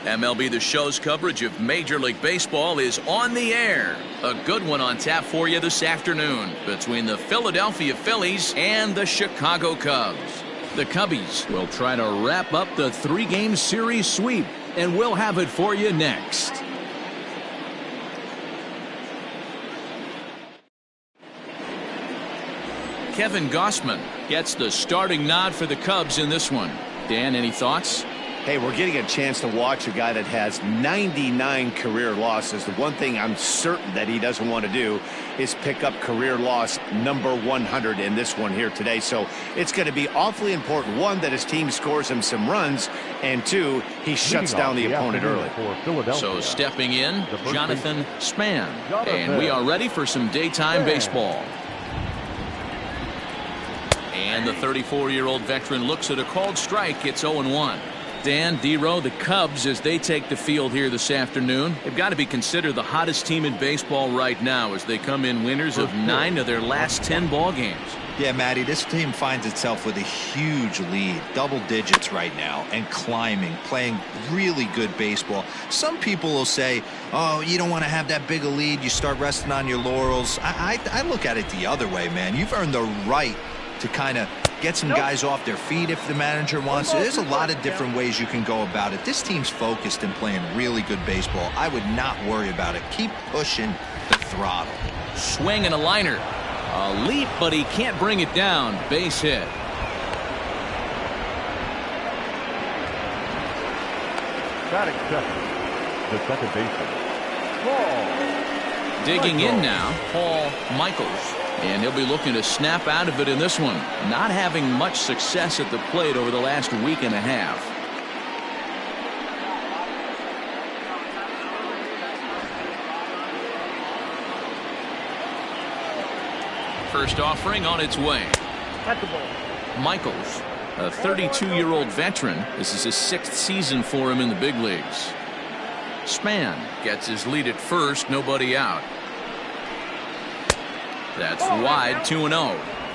MLB The Show's coverage of Major League Baseball is on the air. A good one on tap for you this afternoon between the Philadelphia Phillies and the Chicago Cubs. The Cubbies will try to wrap up the three-game series sweep, and we'll have it for you next. Kevin Gausman gets the starting nod for the Cubs in this one. Dan, any thoughts? Hey, we're getting a chance to watch a guy that has 99 career losses. The one thing I'm certain that he doesn't want to do is pick up career loss number 100 in this one here today. So it's going to be awfully important, one, that his team scores him some runs, and two, he shuts down the opponent early. So stepping in, Jonathan Span. And we are ready for some daytime baseball. And the 34-year-old veteran looks at a called strike. It's 0-1. Dan, D-Row, the Cubs, as they take the field here this afternoon, they've got to be considered the hottest team in baseball right now as they come in winners of 9 of their last 10 ball games. Yeah, Matty, this team finds itself with a huge lead, double digits right now, and climbing, playing really good baseball. Some people will say, oh, you don't want to have that big a lead, you start resting on your laurels. I look at it the other way, man. You've earned the right to kind of get some guys off their feet if the manager wants to. There's a lot of different ways you can go about it. This team's focused and playing really good baseball. I would not worry about it. Keep pushing the throttle. Swing and a liner. A leap, but he can't bring it down. Base hit. Batting second, the second baseman, Paul. Digging in now, Paul Michaels. And he'll be looking to snap out of it in this one. Not having much success at the plate over the last week and a half. First offering on its way. Michaels, a 32-year-old veteran. This is his 6th season for him in the big leagues. Span gets his lead at first, nobody out. That's wide, 2-0.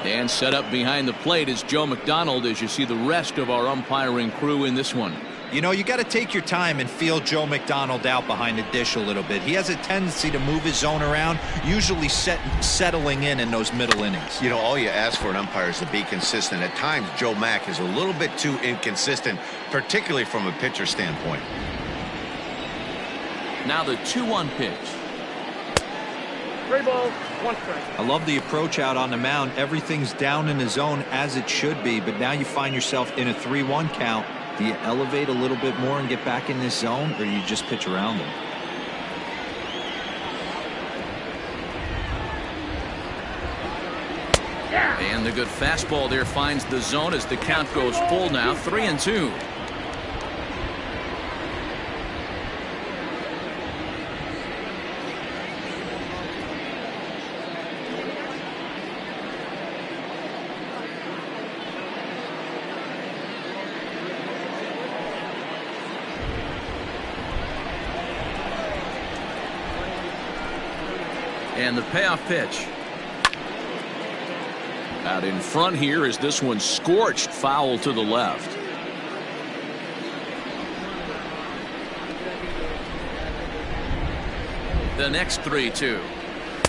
And set up behind the plate is Joe McDonald as you see the rest of our umpiring crew in this one. You know, you got to take your time and feel Joe McDonald out behind the dish a little bit. He has a tendency to move his zone around, usually settling in those middle innings. You know, all you ask for an umpire is to be consistent. At times, Joe Mack is a little bit too inconsistent, particularly from a pitcher standpoint. Now the 2-1 pitch. 3 balls, 1 strike. I love the approach out on the mound. Everything's down in the zone as it should be, but now you find yourself in a 3-1 count. Do you elevate a little bit more and get back in this zone, or do you just pitch around them? And the good fastball there finds the zone as the count goes full now, 3-2. And the payoff pitch. Out in front here is this one scorched foul to the left. The next 3-2.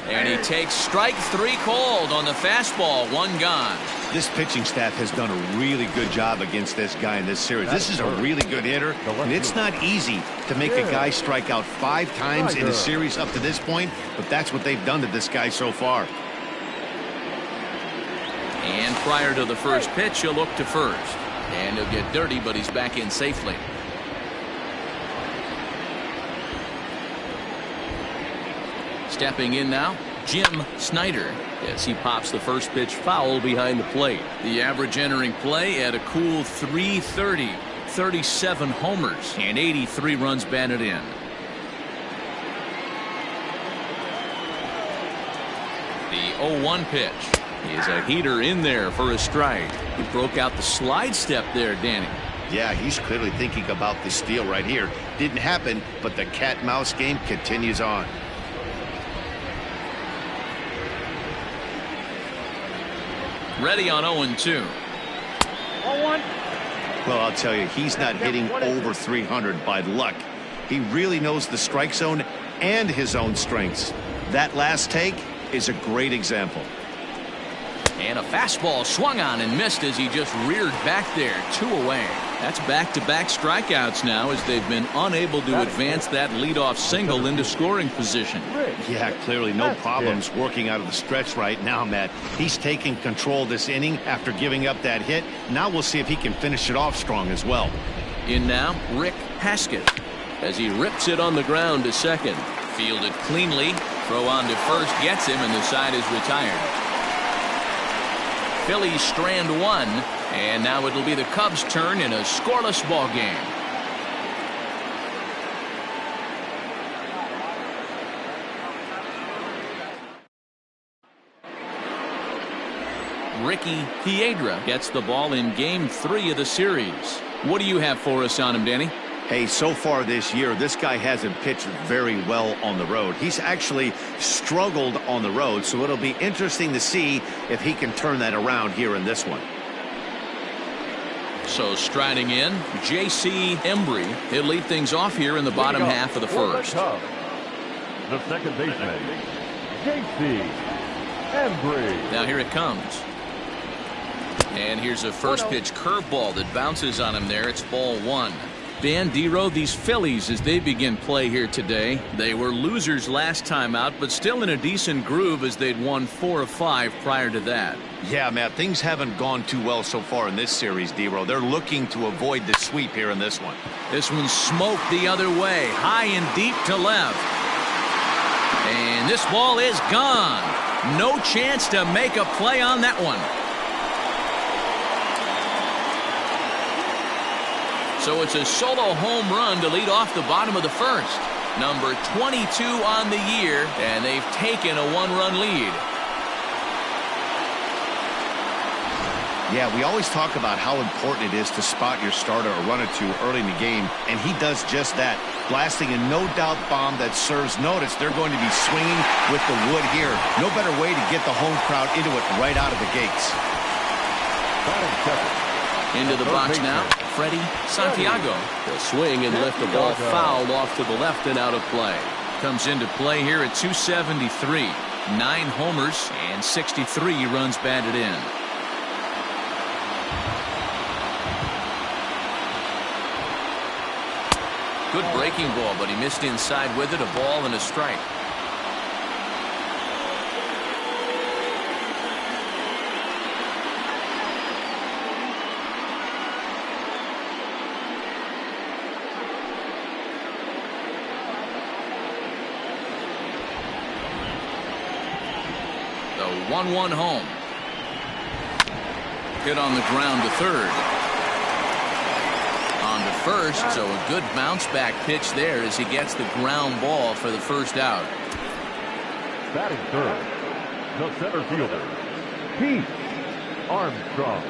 And he takes strike 3 called on the fastball, 1 gone. This pitching staff has done a really good job against this guy in this series. This is a really good hitter, and it's not easy to make a guy strike out 5 times in a series up to this point, but that's what they've done to this guy so far. And prior to the first pitch, he'll look to first. And he'll get dirty, but he's back in safely. Stepping in now, Jim Snyder, as he pops the first pitch foul behind the plate. The average entering play at a cool .330, 37 homers, and 83 runs batted in. The 0-1 pitch is a heater in there for a strike. He broke out the slide step there, Danny. Yeah, he's clearly thinking about the steal right here. Didn't happen, but the cat-mouse game continues on. Ready on 0-2. 0-1. Well, I'll tell you, he's not hitting over 300 by luck. He really knows the strike zone and his own strengths. That last take is a great example. And a fastball swung on and missed as he just reared back there. 2 away. That's back-to-back strikeouts now as they've been unable to advance that leadoff single into scoring position. Yeah, clearly no problems working out of the stretch right now, Matt. He's taking control this inning after giving up that hit. Now we'll see if he can finish it off strong as well. In now, Rick Haskett as he rips it on the ground to second. Fielded cleanly. Throw on to first gets him, and the side is retired. Phillies strand 1, and now it'll be the Cubs' turn in a scoreless ball game. Ricky Piedra gets the ball in Game 3 of the series. What do you have for us on him, Danny? Hey, so far this year, this guy hasn't pitched very well on the road. He's actually struggled on the road, so it'll be interesting to see if he can turn that around here in this one. So striding in, J.C. Embry. He'll lead things off here in the bottom half of the first. The second baseman, J.C. Embry. Now here it comes. And here's a first pitch curveball that bounces on him there. It's ball 1. Dan Dero, these Phillies, as they begin play here today, they were losers last time out, but still in a decent groove as they'd won 4 of 5 prior to that. Yeah, Matt, things haven't gone too well so far in this series, Dero. They're looking to avoid the sweep here in this one. This one smoked the other way, high and deep to left. And this ball is gone. No chance to make a play on that one. So it's a solo home run to lead off the bottom of the first. Number 22 on the year, and they've taken a 1-run lead. Yeah, we always talk about how important it is to spot your starter or run it to early in the game, and he does just that, blasting a no-doubt bomb that serves notice. They're going to be swinging with the wood here. No better way to get the home crowd into it right out of the gates. Into the box now, Freddie Santiago. He'll swing and lift the ball foul off to the left and out of play. Comes into play here at 273. 9 homers and 63 runs batted in. Good breaking ball, but he missed inside with it. A ball and a strike. The 1-1 home. Hit on the ground to third. On to first, so a good bounce back pitch there as he gets the ground ball for the first out. Batting third, the center fielder, Pete Armstrong.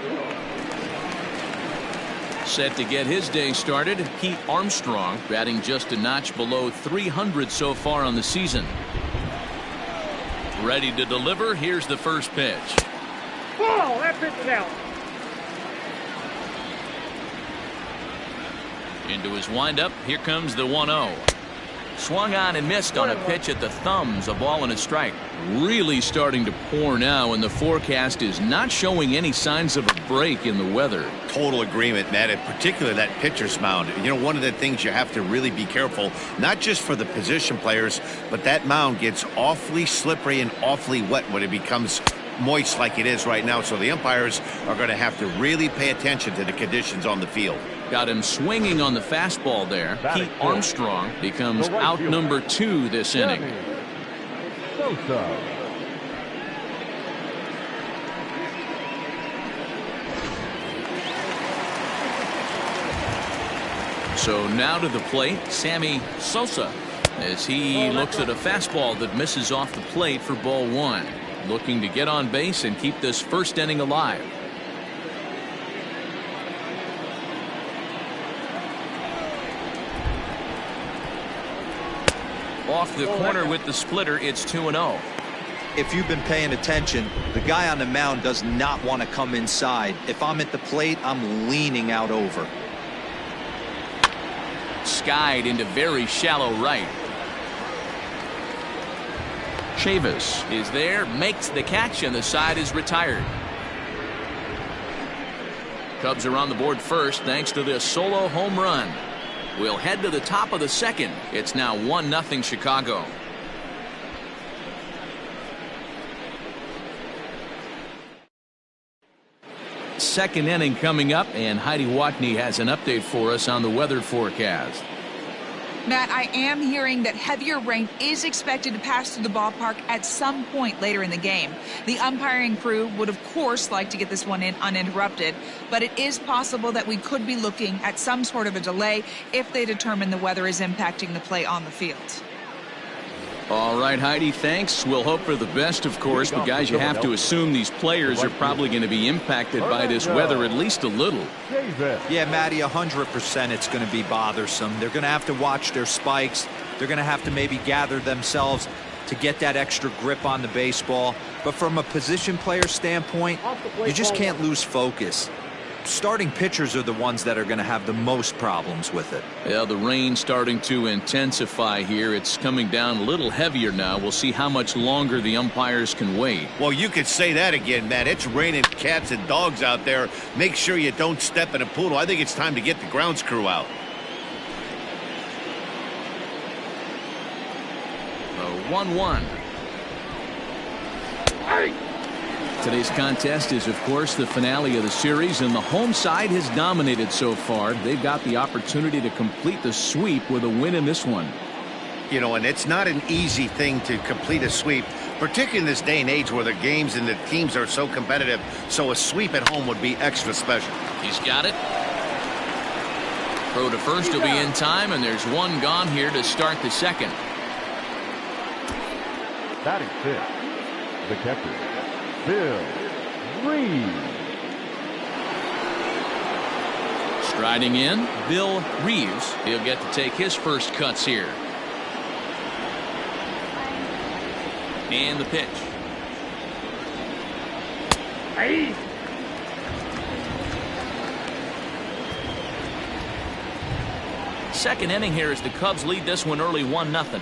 Set to get his day started, Pete Armstrong, batting just a notch below 300 so far on the season. Ready to deliver. Here's the first pitch. Ball, that pitch is out. Into his windup. Here comes the 1-0. Swung on and missed on a pitch at the thumbs. A ball and a strike. Really starting to pour now, and the forecast is not showing any signs of a break in the weather. Total agreement, Matt, in particular that pitcher's mound. You know, one of the things you have to really be careful, not just for the position players, but that mound gets awfully slippery and awfully wet when it becomes moist like it is right now. So the umpires are going to have to really pay attention to the conditions on the field. Got him swinging on the fastball there. Pete Armstrong becomes out number 2 this inning. So now to the plate, Sammy Sosa, as he looks at a fastball that misses off the plate for ball 1. Looking to get on base and keep this first inning alive. Off the corner with the splitter, it's 2-0. If you've been paying attention, the guy on the mound does not want to come inside. If I'm at the plate, I'm leaning out over. skied into very shallow right. Chavis is there, makes the catch, and the side is retired. Cubs are on the board first thanks to this solo home run. We'll head to the top of the second. It's now 1-0 Chicago. Second inning coming up, and Heidi Watney has an update for us on the weather forecast. Matt, I am hearing that heavier rain is expected to pass through the ballpark at some point later in the game. The umpiring crew would, of course, like to get this one in uninterrupted, but it is possible that we could be looking at some sort of a delay if they determine the weather is impacting the play on the field. All right, Heidi, thanks. We'll hope for the best, of course, but guys, you have to assume these players are probably going to be impacted by this weather at least a little. Yeah, Matty, 100% it's going to be bothersome. They're going to have to watch their spikes. They're going to have to maybe gather themselves to get that extra grip on the baseball. But from a position player standpoint, you just can't lose focus. Starting pitchers are the ones that are going to have the most problems with it. Yeah, the rain starting to intensify here. It's coming down a little heavier now. We'll see how much longer the umpires can wait. Well, you could say that again, Matt. It's raining cats and dogs out there. Make sure you don't step in a poodle. I think it's time to get the grounds crew out. 1-1. Today's contest is, of course, the finale of the series, and the home side has dominated so far. They've got the opportunity to complete the sweep with a win in this one. You know, and it's not an easy thing to complete a sweep, particularly in this day and age where the games and the teams are so competitive. So a sweep at home would be extra special. He's got it. Throw to first will be in time, and there's one gone here to start the second. Batting fifth, the catcher, Bill Reeves. Striding in, Bill Reeves. He'll get to take his first cuts here. And the pitch. Hey. Second inning here as the Cubs lead this one early 1-0.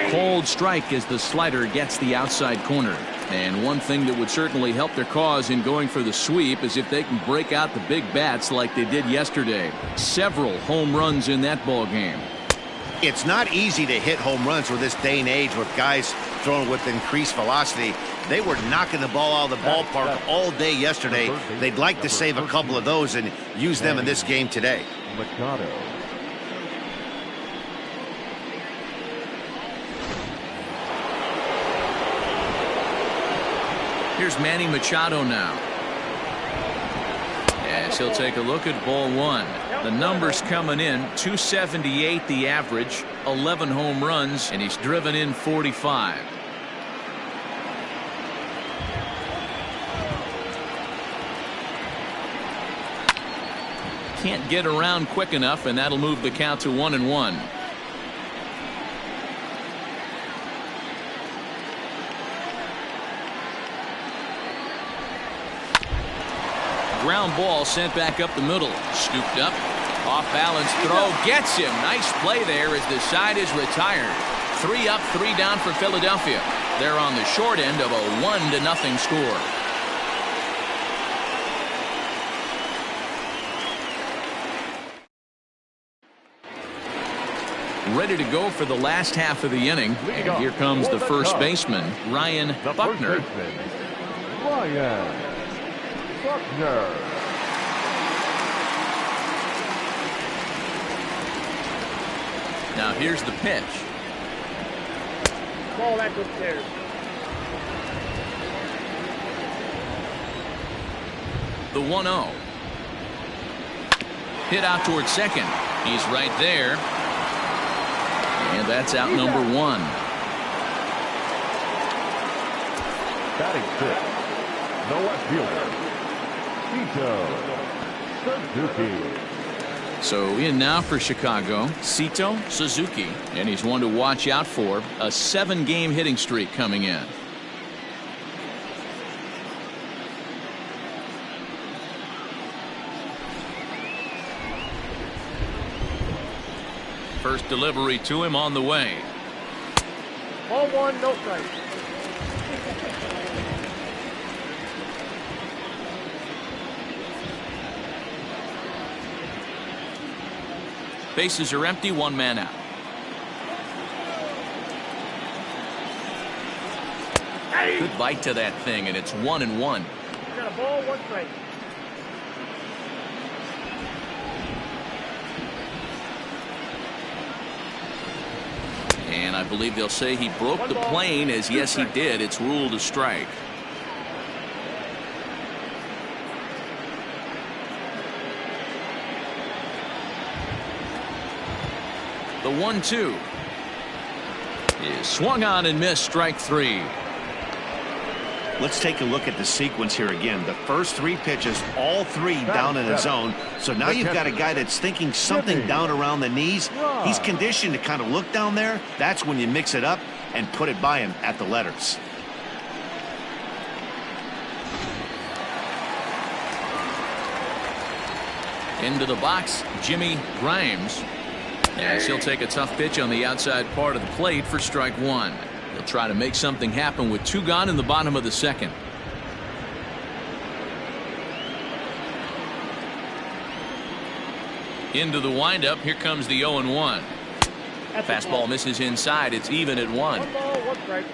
Cold strike as the slider gets the outside corner. And one thing that would certainly help their cause in going for the sweep is if they can break out the big bats like they did yesterday. Several home runs in that ball game. It's not easy to hit home runs with this day and age with guys throwing with increased velocity. They were knocking the ball out of the ballpark all day yesterday. They'd like to save a couple of those and use them in this game today. Machado. Here's Manny Machado now. As he'll take a look at ball one. The numbers coming in, 278 the average, 11 home runs, and he's driven in 45. Can't get around quick enough, and that'll move the count to 1-1. Ground ball sent back up the middle. Scooped up. Off balance throw. Gets him. Nice play there as the side is retired. 3 up, 3 down for Philadelphia. They're on the short end of a 1-0 score. Ready to go for the last half of the inning. And here comes the first baseman, Ryan Buckner. Ryan Buckner. Now here's the pitch. Ball that's upstairs. The 1-0. Hit out towards second. He's right there. And that's out number 1. Batting fifth, the left fielder, Suzuki. So in now for Chicago, Sito Suzuki, and he's one to watch out for. A 7-game hitting streak coming in. First delivery to him on the way. Ball one, no strike. Bases are empty, one man out. Good bite to that thing, and it's 1-1. Got a ball, one strike. And I believe they'll say he broke the plane, as yes he did. It's ruled a strike. The 1-2 is swung on and missed, strike three. Let's take a look at the sequence here again. The first three pitches, all three down in the zone. So now you've got a guy that's thinking something down around the knees. He's conditioned to kind of look down there. That's when you mix it up and put it by him at the letters. Into the box, Jimmy Grimes. As he'll take a tough pitch on the outside part of the plate for strike one. He'll try to make something happen with two gone in the bottom of the second. Into the windup. Here comes the 0-1. Fastball misses inside. It's even at 1. One ball, one strike.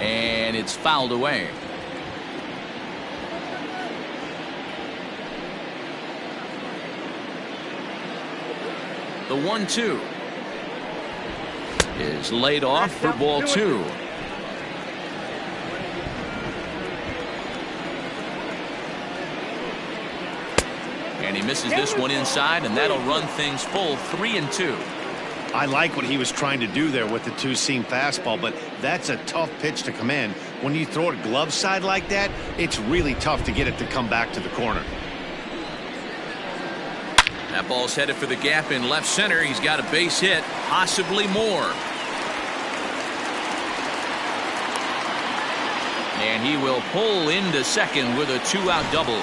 And it's fouled away. The 1-2 is laid off for ball two. And he misses this one inside, and that'll run things full 3-2. I like what he was trying to do there with the two-seam fastball, but that's a tough pitch to command. When you throw it glove side like that, it's really tough to get it to come back to the corner. That ball's headed for the gap in left center. He's got a base hit, possibly more. And he will pull into second with a two-out double.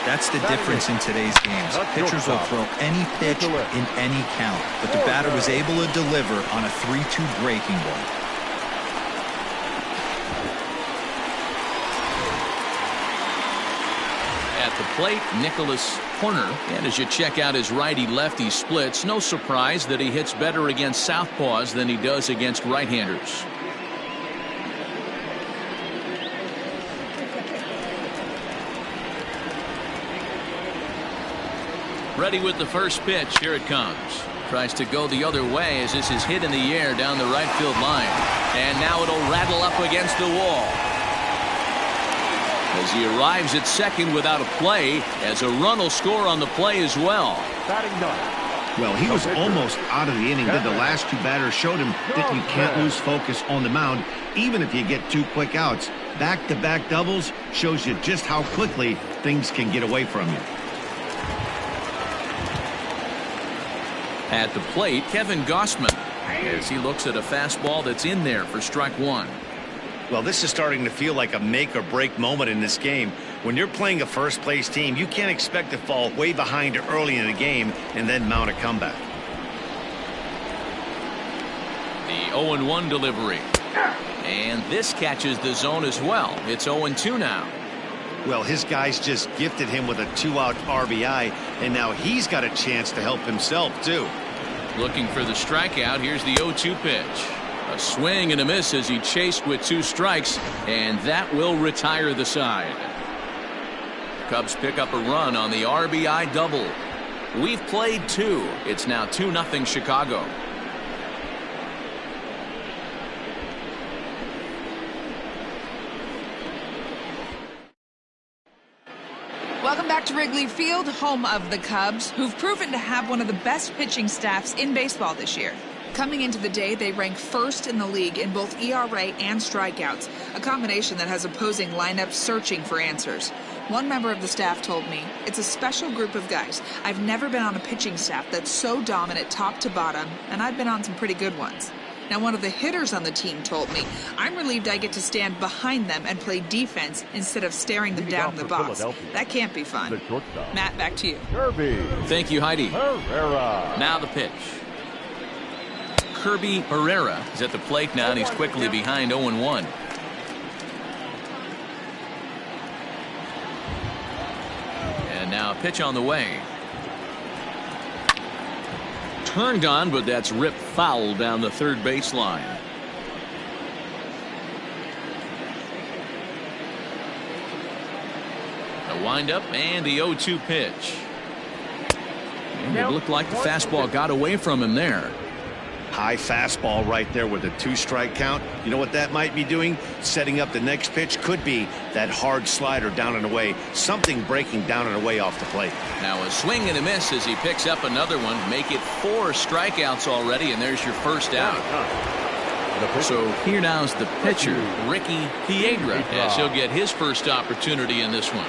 That's the difference in today's games. Pitchers will throw any pitch in any count, but the batter was able to deliver on a 3-2 breaking ball. At the plate, Nicholas Horner. And as you check out his righty-lefty splits, no surprise that he hits better against southpaws than he does against right-handers. Ready with the first pitch. Here it comes. Tries to go the other way as this is hit in the air down the right field line. And now it'll rattle up against the wall. As he arrives at second without a play, as a run will score on the play as well. Batting none. Well, he was almost out of the inning. Did the last two batters showed him that you can't lose focus on the mound, even if you get two quick outs. Back-to-back doubles shows you just how quickly things can get away from you. At the plate, Kevin Gausman, as he looks at a fastball that's in there for strike one. Well, this is starting to feel like a make-or-break moment in this game. When you're playing a first-place team, you can't expect to fall way behind early in the game and then mount a comeback. The 0-1 delivery. And this catches the zone as well. It's 0-2 now. Well, his guys just gifted him with a two-out RBI, and now he's got a chance to help himself, too. Looking for the strikeout. Here's the 0-2 pitch. A swing and a miss as he chased with two strikes, and that will retire the side. Cubs pick up a run on the RBI double. We've played two. It's now 2-0 Chicago. Welcome back to Wrigley Field, home of the Cubs, who've proven to have one of the best pitching staffs in baseball this year. Coming into the day, they rank first in the league in both ERA and strikeouts, a combination that has opposing lineups searching for answers. One member of the staff told me, "It's a special group of guys. I've never been on a pitching staff that's so dominant top to bottom, and I've been on some pretty good ones." Now, one of the hitters on the team told me, I'm relieved I get to stand behind them and play defense instead of staring them down in the box. That can't be fun. Matt, back to you. Thank you, Heidi. Now the pitch. Kirby Herrera is at the plate now, and he's quickly behind 0-1. And now a pitch on the way. Turned on, but that's ripped foul down the third baseline. A windup and the 0-2 pitch. And it looked like the fastball got away from him there. High fastball right there with a 2-strike count. You know what that might be doing? Setting up the next pitch. Could be that hard slider down and away. Something breaking down and away off the plate. Now a swing and a miss as he picks up another one. Make it 4 strikeouts already, and there's your first out. So here now's the pitcher, Ricky Piedra, as he'll get his first opportunity in this one.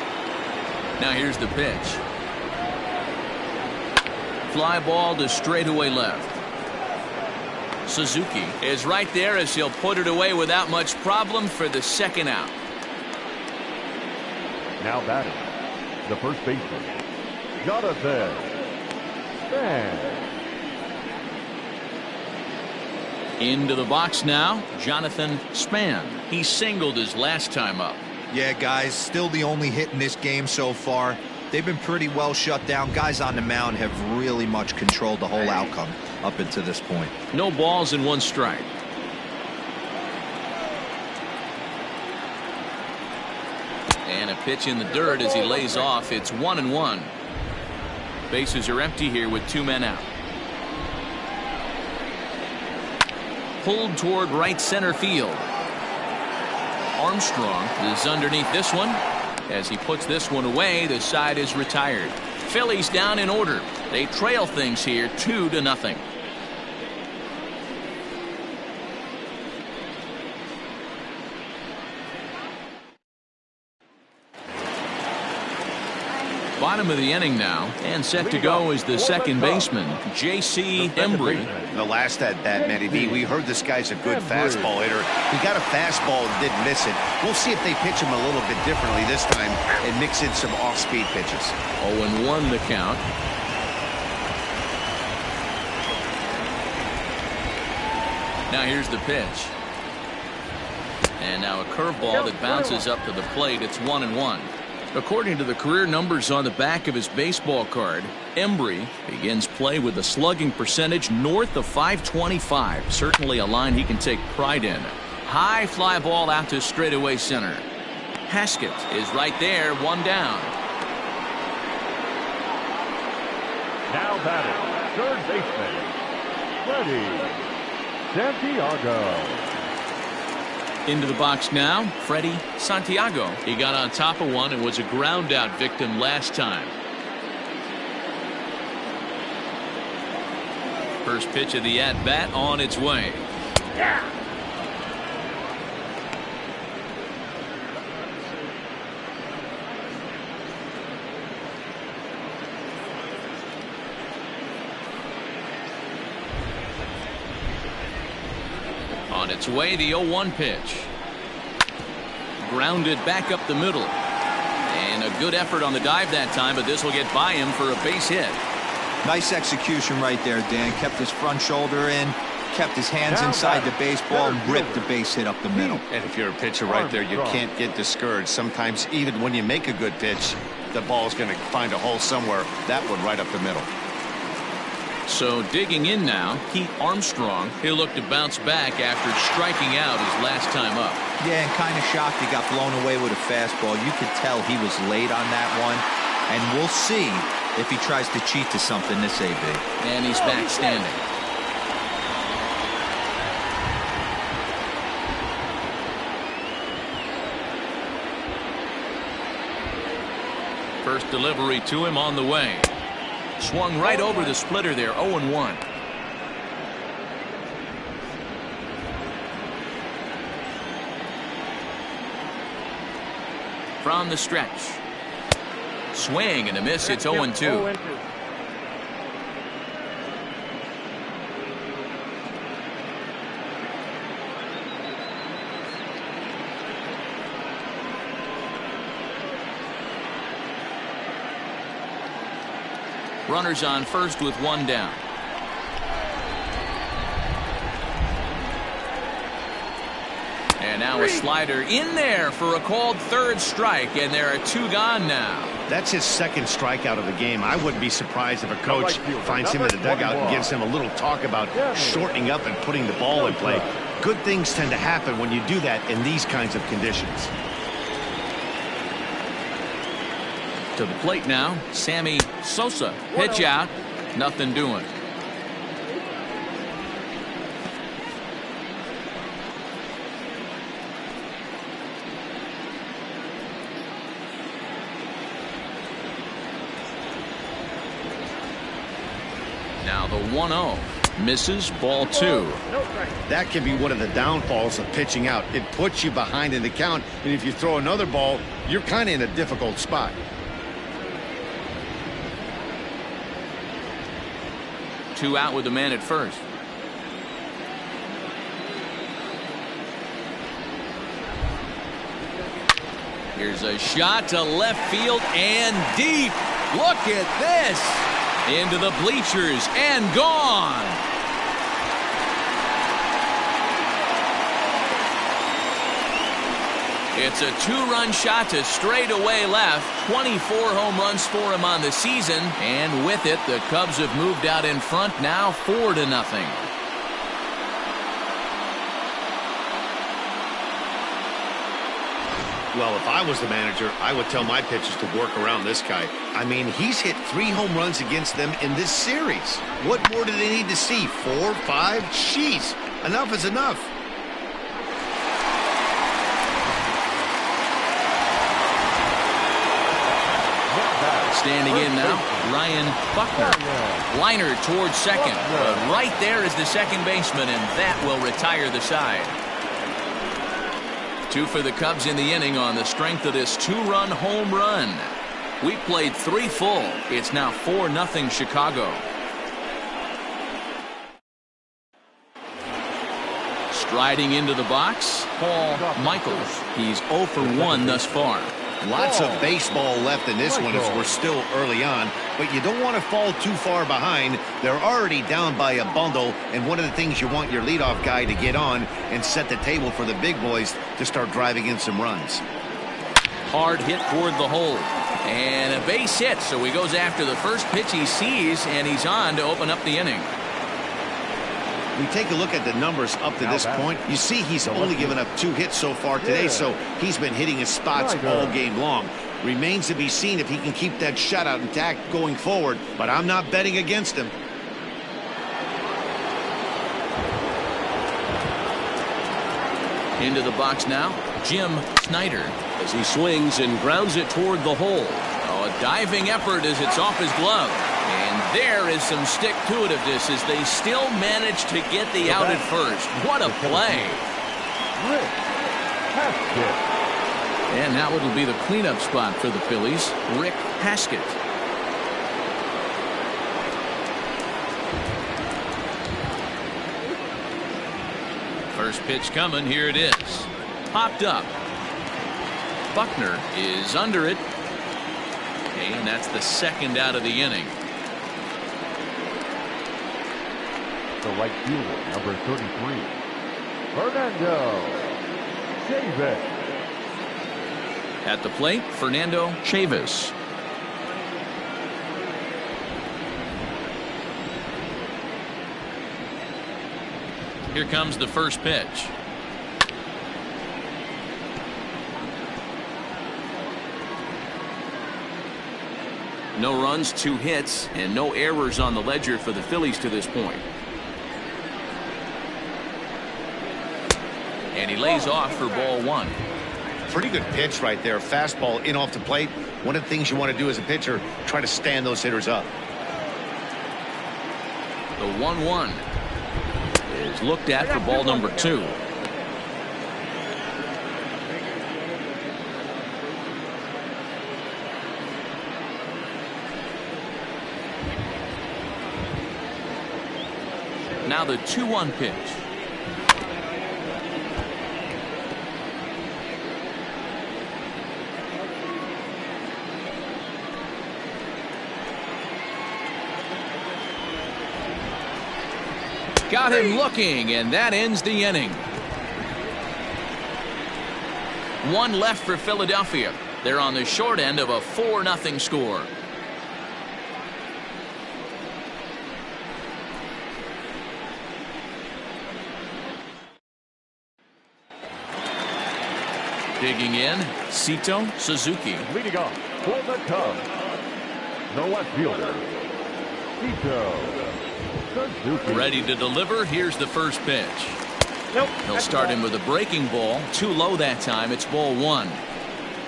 Now here's the pitch. Fly ball to straightaway left. Suzuki is right there as he'll put it away without much problem for the second out. Now batting, the first baseman, Jonathan Span. Into the box now, Jonathan Span. He singled his last time up. Yeah, guys, still the only hit in this game so far. They've been pretty well shut down. Guys on the mound have really much controlled the whole outcome up until this point. No balls and 1 strike. And a pitch in the dirt as he lays off. It's 1-1. Bases are empty here with 2 men out. Pulled toward right center field. Armstrong is underneath this one. As he puts this one away, the side is retired. Phillies down in order. They trail things here 2-0. Bottom of the inning now, and set to go is the second baseman, J.C. Embry. The last at bat, Matty B, we heard this guy's a good fastball hitter. He got a fastball and didn't miss it. We'll see if they pitch him a little bit differently this time and mix in some off-speed pitches. 0-1 the count. Now here's the pitch. And now a curveball that bounces up to the plate. It's 1-1. According to the career numbers on the back of his baseball card, Embry begins play with a slugging percentage north of .525. Certainly a line he can take pride in. High fly ball out to straightaway center. Haskett is right there, 1 down. Now batting, third baseman, Freddie Santiago. Into the box now, Freddie Santiago. He got on top of one and was a ground out victim last time. First pitch of the at bat on its way. Yeah. On its way, the 0-1 pitch. Grounded back up the middle. And a good effort on the dive that time, but this will get by him for a base hit. Nice execution right there, Dan. Kept his front shoulder in, kept his hands inside the baseball, and ripped the base hit up the middle. And if you're a pitcher right there, you can't get discouraged. Sometimes even when you make a good pitch, the ball's going to find a hole somewhere. That one right up the middle. So digging in now, Pete Armstrong. He'll look to bounce back after striking out his last time up. Yeah, and kind of shocked he got blown away with a fastball. You could tell he was late on that one. And we'll see if he tries to cheat to something this AB. And he's back standing. First delivery to him on the way. Swung right over the splitter there, 0-1. From the stretch. Swing and a miss, it's 0-2. Runners on first with one down. And now a slider in there for a called third strike, and there are two gone now. That's his second strikeout of the game. I wouldn't be surprised if a coach finds him in the dugout and gives him a little talk about shortening up and putting the ball in play. Good things tend to happen when you do that in these kinds of conditions. To the plate now, Sammy Sosa. Pitch out, nothing doing. Now the 1-0 misses, ball two. That can be one of the downfalls of pitching out. It puts you behind in the count, and if you throw another ball, you're kind of in a difficult spot. Two out with the man at first. Here's a shot to left field and deep. Look at this. Into the bleachers and gone. It's a two-run shot to straightaway left. 24 home runs for him on the season, and with it the Cubs have moved out in front now 4-0. Well, if I was the manager, I would tell my pitchers to work around this guy. I mean, he's hit 3 home runs against them in this series. What more do they need to see? 4, 5? Jeez, enough is enough. Standing in now, Ryan Buckner. Liner towards second. But right there is the second baseman, and that will retire the side. 2 for the Cubs in the inning on the strength of this 2-run home run. We played 3 full. It's now 4-0 Chicago. Striding into the box, Paul Michaels. He's 0 for 1 thus far. Lots of baseball left in this one as we're still early on, but you don't want to fall too far behind. They're already down by a bundle, and one of the things you want your leadoff guy to get on and set the table for the big boys to start driving in some runs. Hard hit toward the hole. And a base hit, so he goes after the first pitch he sees, and he's on to open up the inning. We take a look at the numbers up to this point. You see he's only given up 2 hits so far today, so he's been hitting his spots all game long. Remains to be seen if he can keep that shutout intact going forward, but I'm not betting against him. Into the box now, Jim Snyder, as he swings and grounds it toward the hole. Oh, a diving effort as it's off his glove. And there is some stick-to-itiveness as they still manage to get the out at first. What a play. And now it'll be the cleanup spot for the Phillies, Rick Haskett. First pitch coming, here it is. Popped up. Buckner is under it. And that's the second out of the inning. The right fielder, number 33, Fernando Chavis. At the plate, Fernando Chavis. Here comes the first pitch. No runs, 2 hits, and no errors on the ledger for the Phillies to this point. And he lays off for ball 1. Pretty good pitch right there. Fastball in off the plate. One of the things you want to do as a pitcher, try to stand those hitters up. The 1-1 is looked at for ball number 2. Now the 2-1 pitch. Got him looking, and that ends the inning. One left for Philadelphia. They're on the short end of a 4-0 score. Digging in, Sito Suzuki. Leading off for the Cubs, the left fielder, Sito Suzuki. Ready to deliver. Here's the first pitch. He'll start him with a breaking ball. Too low that time. It's ball 1.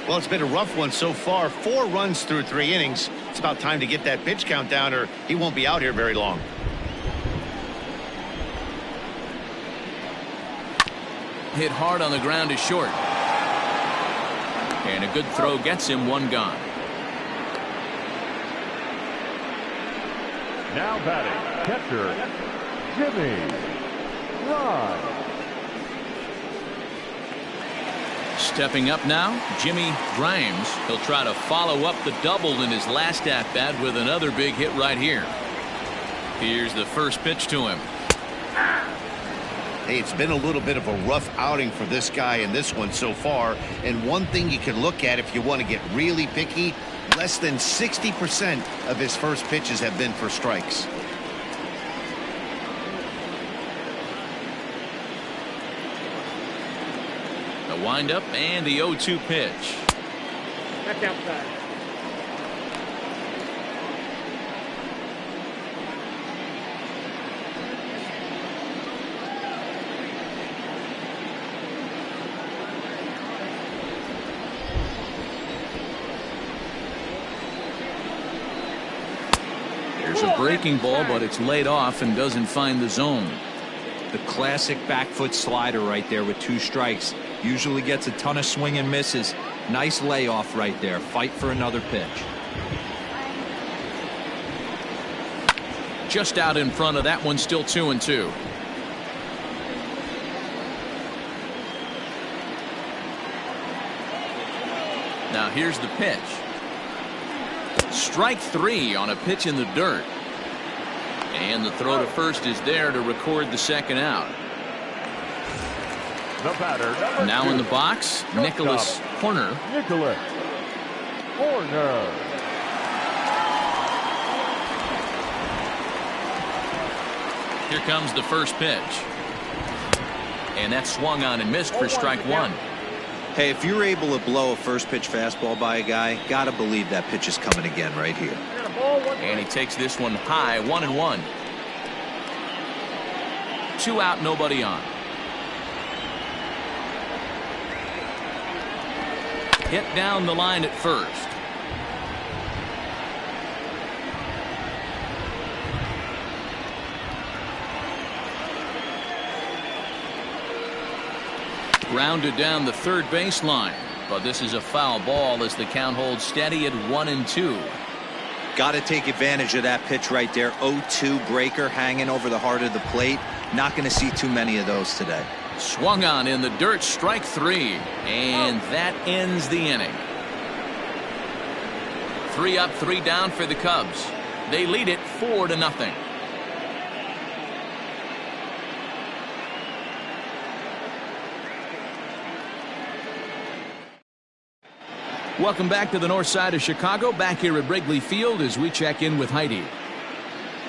Well, it's been a rough one so far. 4 runs through 3 innings. It's about time to get that pitch count down, or he won't be out here very long. Hit hard on the ground is short. And a good throw gets him 1 gone. Now batting, catcher, Jimmy Ryan. Stepping up now, Jimmy Grimes. He'll try to follow up the double in his last at-bat with another big hit right here. Here's the first pitch to him. Hey, it's been a little bit of a rough outing for this guy in this one so far. And one thing you can look at if you want to get really picky, less than 60% of his first pitches have been for strikes. The windup and the 0-2 pitch. That's outside. There's a breaking ball, but it's laid off and doesn't find the zone. The classic back foot slider right there with 2 strikes. Usually gets a ton of swing and misses. Nice layoff right there. Fight for another pitch. Just out in front of that one, still 2-2. Now here's the pitch. Strike 3 on a pitch in the dirt. And the throw to first is there to record the second out. The batter, number Now 2, in the box, Nicholas Horner. Nicholas Horner. Here comes the first pitch. And that's swung on and missed for strike 1. Hey, if you're able to blow a first pitch fastball by a guy, gotta believe that pitch is coming again right here. And he takes this one high, 1-1. 2 out, nobody on. Hit down the line at first. Grounded down the third baseline, but this is a foul ball as the count holds steady at 1-2. Got to take advantage of that pitch right there. 0-2 breaker hanging over the heart of the plate. Not going to see too many of those today. Swung on in the dirt, strike 3, and that ends the inning. 3 up, 3 down for the Cubs. They lead it 4-0. Welcome back to the north side of Chicago, back here at Wrigley Field as we check in with Heidi.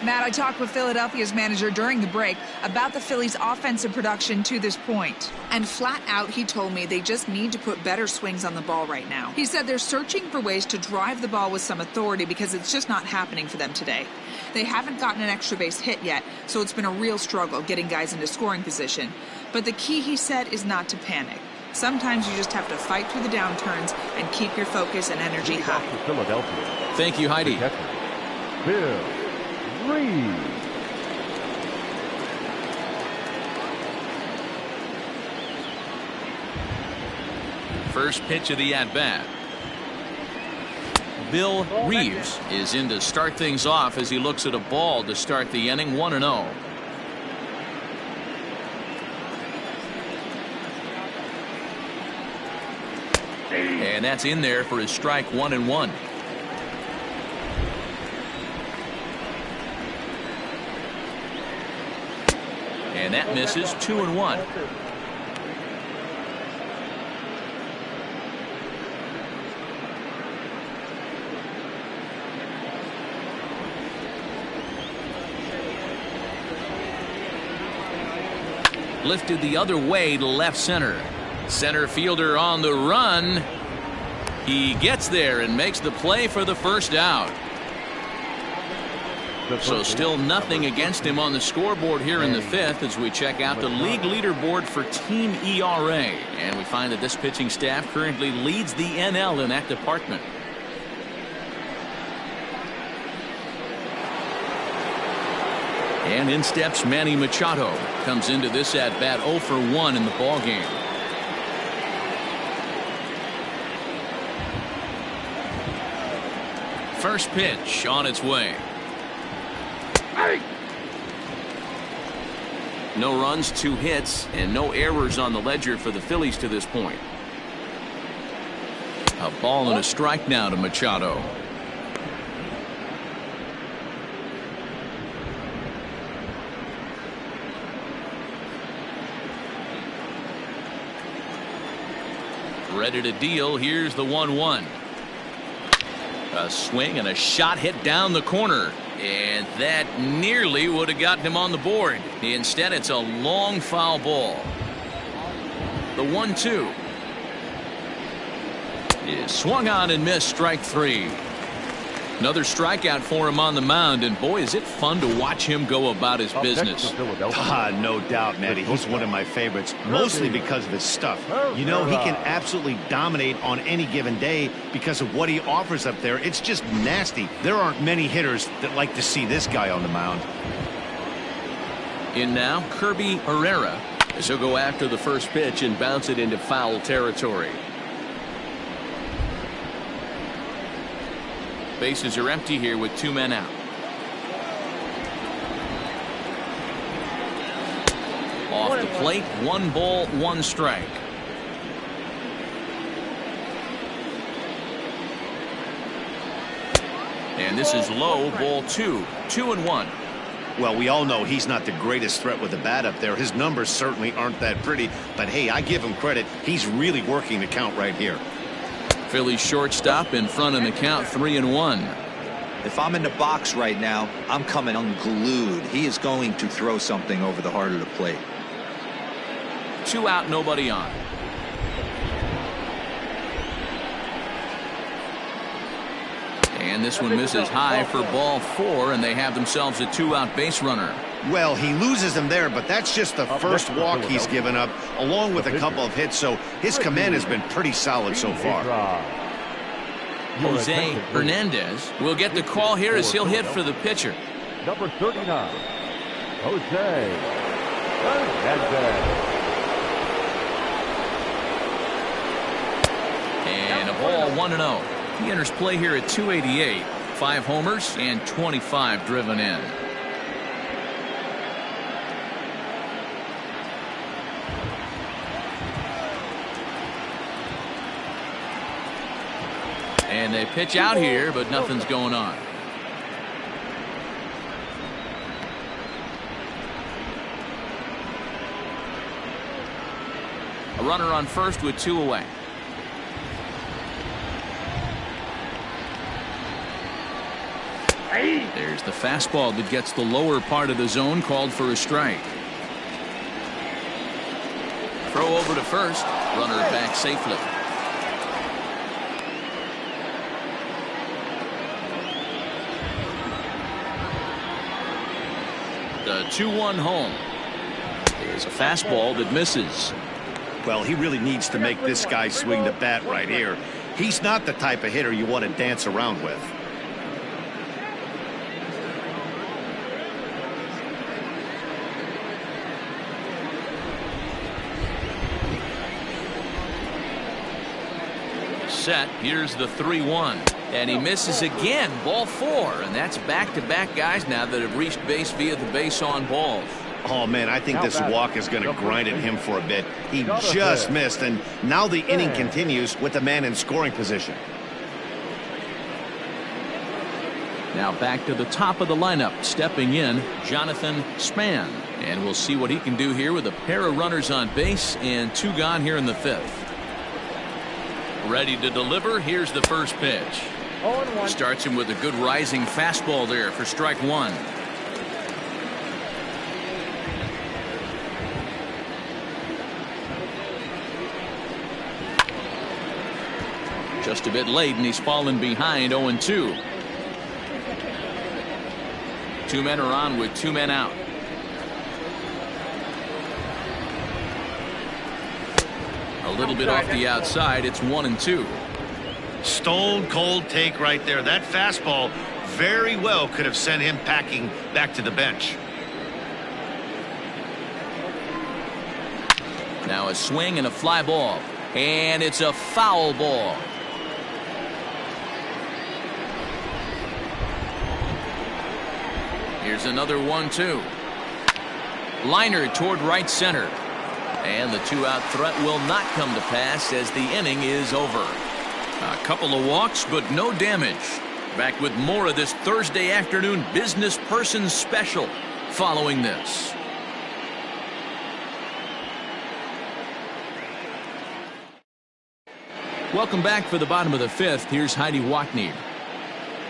Matt, I talked with Philadelphia's manager during the break about the Phillies' offensive production to this point. And flat out, he told me they just need to put better swings on the ball right now. He said they're searching for ways to drive the ball with some authority because it's just not happening for them today. They haven't gotten an extra base hit yet, so it's been a real struggle getting guys into scoring position. But the key, he said, is not to panic. Sometimes you just have to fight through the downturns and keep your focus and energy high. Philadelphia. Thank you, Heidi. Bill Reed. First pitch of the at-bat. Bill Reeves is in to start things off as he looks at a ball to start the inning, 1-0. And that's in there for his strike, 1-1. And that misses. 2-1. Lifted the other way to left center. Center fielder on the run. He gets there and makes the play for the first out. So still nothing against him on the scoreboard here in the fifth as we check out the league leaderboard for team ERA. And we find that this pitching staff currently leads the NL in that department. And in steps Manny Machado. Comes into this at bat 0 for 1 in the ballgame. First pitch on its way. No runs, 2 hits, and no errors on the ledger for the Phillies to this point. A ball and a strike now to Machado. Ready to deal. Here's the 1-1. A swing and a shot hit down the corner. And that nearly would have gotten him on the board. Instead, it's a long foul ball. The 1-2 is swung on and missed. Strike 3. Another strikeout for him on the mound, and boy, is it fun to watch him go about his business. No doubt, Matty. He's one of my favorites, mostly because of his stuff. You know, he can absolutely dominate on any given day because of what he offers up there. It's just nasty. There aren't many hitters that like to see this guy on the mound. In now, Kirby Herrera, as he'll go after the first pitch and bounce it into foul territory. Bases are empty here with 2 men out. Off the plate, 1 ball, 1 strike. And this is low, ball 2. 2-1. Well, we all know he's not the greatest threat with the bat up there. His numbers certainly aren't that pretty. But hey, I give him credit. He's really working the count right here. Phillies shortstop in front of the count, 3-1. If I'm in the box right now, I'm coming unglued. He is going to throw something over the heart of the plate. 2 out, nobody on. And this one misses high for ball 4, and they have themselves a 2-out base runner. Well, he loses him there, but that's just the first walk he's given up, along with a couple of hits, so his command has been pretty solid so far. Jose Hernandez will get the call here as he'll hit for the pitcher. Number 39, Jose Hernandez. And a ball, 1-0. He enters play here at 288. 5 homers and 25 driven in. And they pitch out here, but nothing's going on. A runner on first with 2 away. There's the fastball that gets the lower part of the zone, called for a strike. Throw over to first. Runner back safely. The 2-1 home. There's a fastball that misses. Well, he really needs to make this guy swing the bat right here. He's not the type of hitter you want to dance around with. Set. Here's the 3-1. And he misses again. Ball 4. And that's back-to-back guys now that have reached base via the base on balls. Oh, man, I think this walk is going to grind at him for a bit. He just missed, and now the inning continues with the man in scoring position. Now back to the top of the lineup, stepping in, Jonathan Span. And we'll see what he can do here with a pair of runners on base and 2 gone here in the 5th. Ready to deliver. Here's the first pitch. Starts him with a good rising fastball there for strike 1. Just a bit late, and he's fallen behind 0-2. 2 men are on with 2 men out. A little bit off the outside. It's 1-2. Stone cold take right there. That fastball very well could have sent him packing back to the bench. Now a swing and a fly ball, and it's a foul ball. Here's another 1-2. Liner toward right center. And the 2-out threat will not come to pass as the inning is over. A couple of walks, but no damage. Back with more of this Thursday afternoon business person special following this. Welcome back for the bottom of the 5th. Here's Heidi Watney.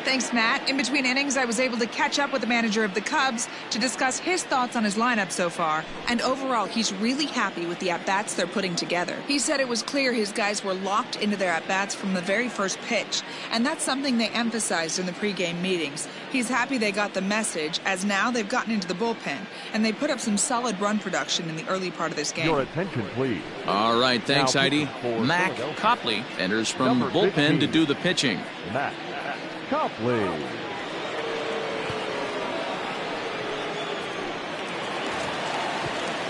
Thanks, Matt. In between innings, I was able to catch up with the manager of the Cubs to discuss his thoughts on his lineup so far. And overall, he's really happy with the at-bats they're putting together. He said it was clear his guys were locked into their at-bats from the very first pitch. And that's something they emphasized in the pregame meetings. He's happy they got the message, as now they've gotten into the bullpen. And they put up some solid run production in the early part of this game. Your attention, please. All right, thanks, Heidi. Mac Copley enters from the bullpen to do the pitching. Mac Copley.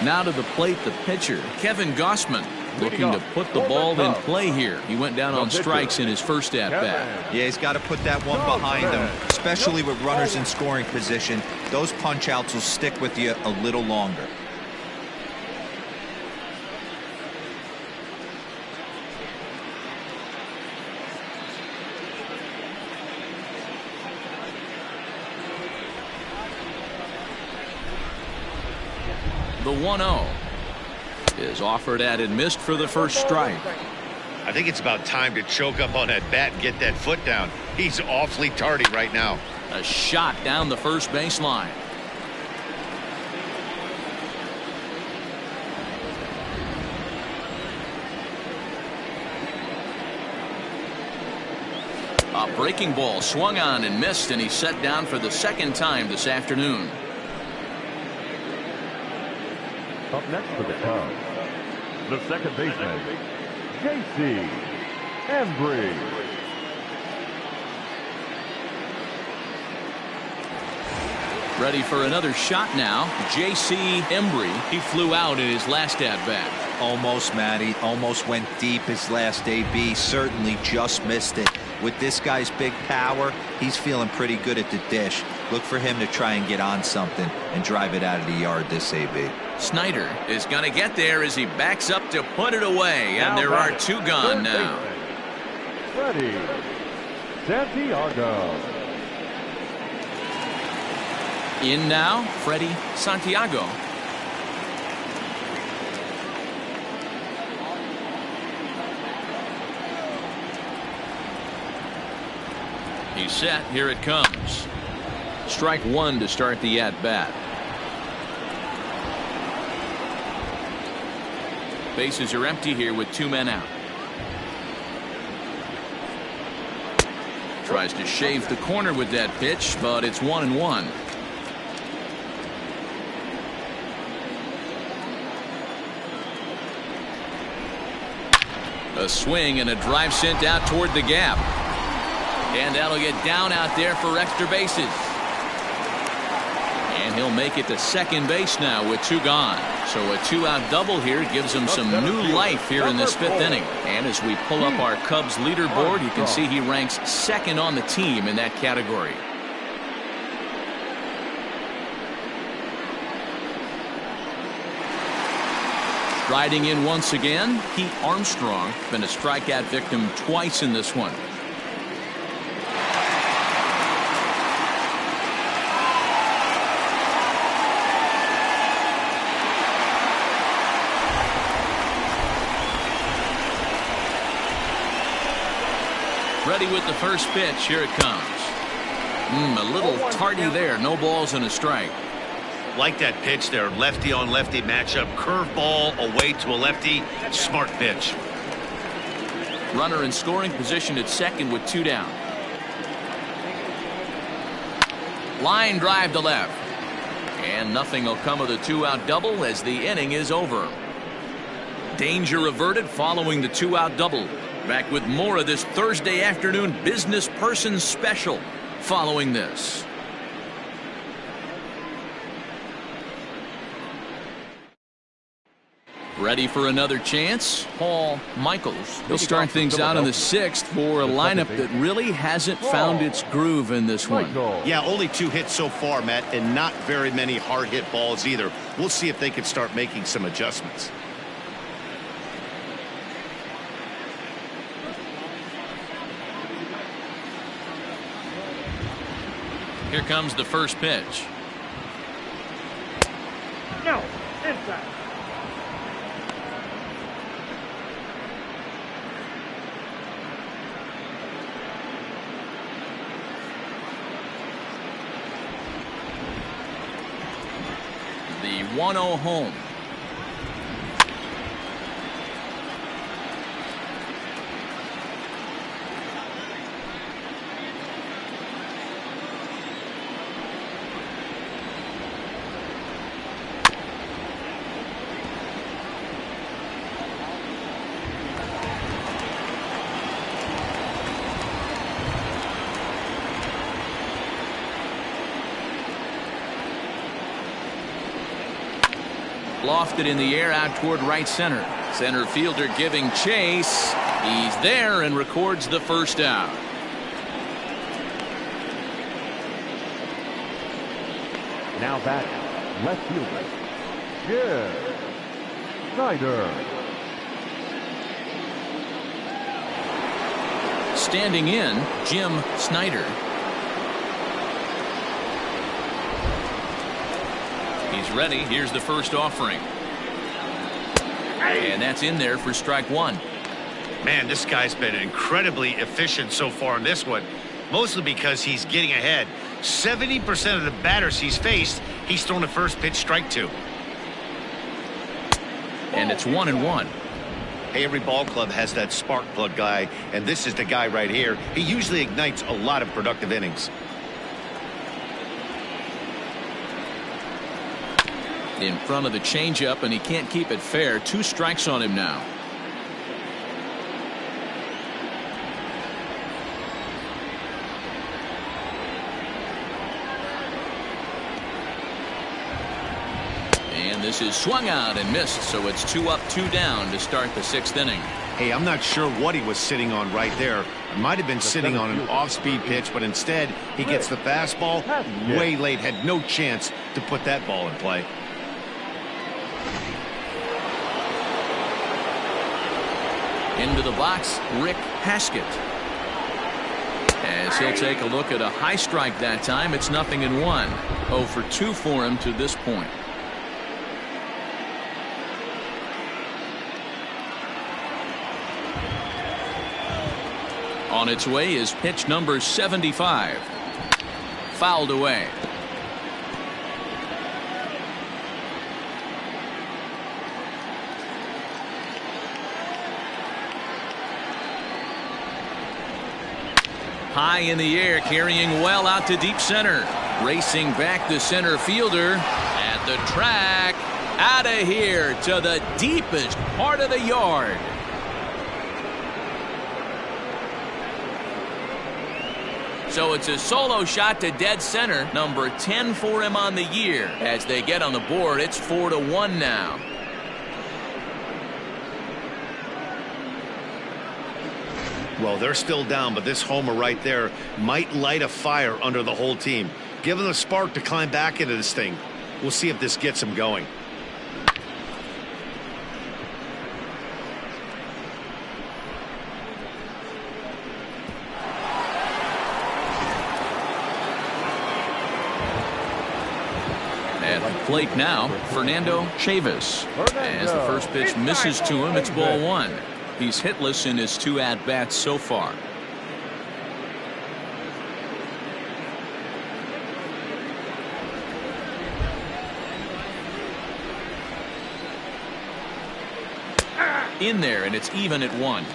Now to the plate, the pitcher, Kevin Gossman, looking to put the ball in play here. He went down on strikes in his first at-bat. Yeah, he's got to put that one behind him, especially with runners in scoring position. Those punch-outs will stick with you a little longer. The 1-0 is offered at and missed for the first strike. I think it's about time to choke up on that bat and get that foot down. He's awfully tardy right now. A shot down the first baseline. A breaking ball swung on and missed, and he's set down for the second time this afternoon. Up next for the Cubs, the second baseman, J.C. Embry. Ready for another shot now. J.C. Embry. He flew out in his last at-bat. Almost, Matty. Almost went deep his last AB. Certainly just missed it. With this guy's big power, he's feeling pretty good at the dish. Look for him to try and get on something and drive it out of the yard this AB. Snyder is going to get there as he backs up to put it away, and there are 2 gone now. Ready, Santiago. In now, Freddie Santiago. He's set. Here it comes. Strike 1 to start the at-bat. Bases are empty here with 2 men out. Tries to shave the corner with that pitch, but it's 1-1. A swing and a drive sent out toward the gap. And that'll get down out there for extra bases. And he'll make it to second base now with 2 gone. So a 2-out double here gives him some new life here in this 5th inning. And as we pull up our Cubs leaderboard, you can see he ranks second on the team in that category. Riding in once again, Pete Armstrong. Been a strikeout victim twice in this one. ready with the first pitch. Here it comes. A little tardy there. No balls and a strike. Like that pitch there. Lefty on lefty matchup. Curveball away to a lefty. Smart pitch. Runner in scoring position at second with 2 down. Line drive to left. And nothing will come of the 2-out double as the inning is over. Danger averted following the 2-out double. Back with more of this Thursday afternoon business person special following this. Ready for another chance? Paul Michaels. He'll start things out in the 6th for a lineup that really hasn't found its groove in this one. Yeah, only 2 hits so far, Matt, and not very many hard hit balls either. We'll see if they can start making some adjustments. Here comes the first pitch. No, inside. The 1-0 home. Lofted in the air out toward right center. Center fielder giving chase. He's there and records the first out. Now back, left fielder, Jim Snyder. Standing in, Jim Snyder. He's ready. Here's the first offering. And that's in there for strike 1. Man, this guy's been incredibly efficient so far in this one, mostly because he's getting ahead. 70% of the batters he's faced, he's thrown the first pitch strike 2. And it's 1-1. Hey, every ball club has that spark plug guy, and this is the guy right here. He usually ignites a lot of productive innings. In front of the changeup, and he can't keep it fair. 2 strikes on him now. And this is swung out and missed, so it's 2 up, 2 down to start the 6th inning. Hey, I'm not sure what he was sitting on right there. It might have been sitting on an off-speed pitch, but instead he gets the fastball way late. Had no chance to put that ball in play. Into the box, Rick Haskett. As he'll take a look at a high strike that time, it's 0-1. 0 for 2 for him to this point. On its way is pitch number 75. Fouled away. High in the air, carrying well out to deep center. Racing back the center fielder at the track. Out of here to the deepest part of the yard. So it's a solo shot to dead center. Number 10 for him on the year. As they get on the board, it's 4-1 now. Well, they're still down, but this homer right there might light a fire under the whole team. Give them a spark to climb back into this thing. We'll see if this gets them going. At the plate now, Fernando Chavis. As the first pitch misses to him, it's ball 1. He's hitless in his 2 at-bats so far. in there, and it's even at 1.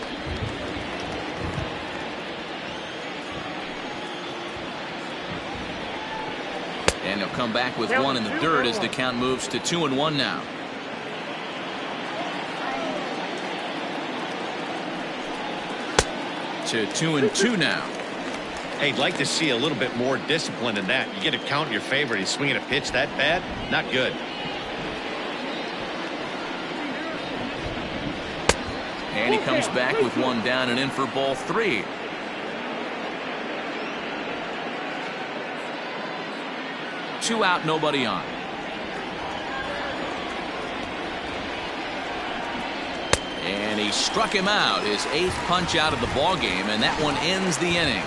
And he'll come back with 1 in the dirt as the count moves to 2-1 now. To 2-2 now. Hey, I'd like to see a little bit more discipline in that. You get a count in your favor. He's swinging a pitch that bad. Not good. And he comes back with 1 down and in for ball 3. Two out, nobody on. And he struck him out, his 8th punch out of the ball game, and that one ends the inning.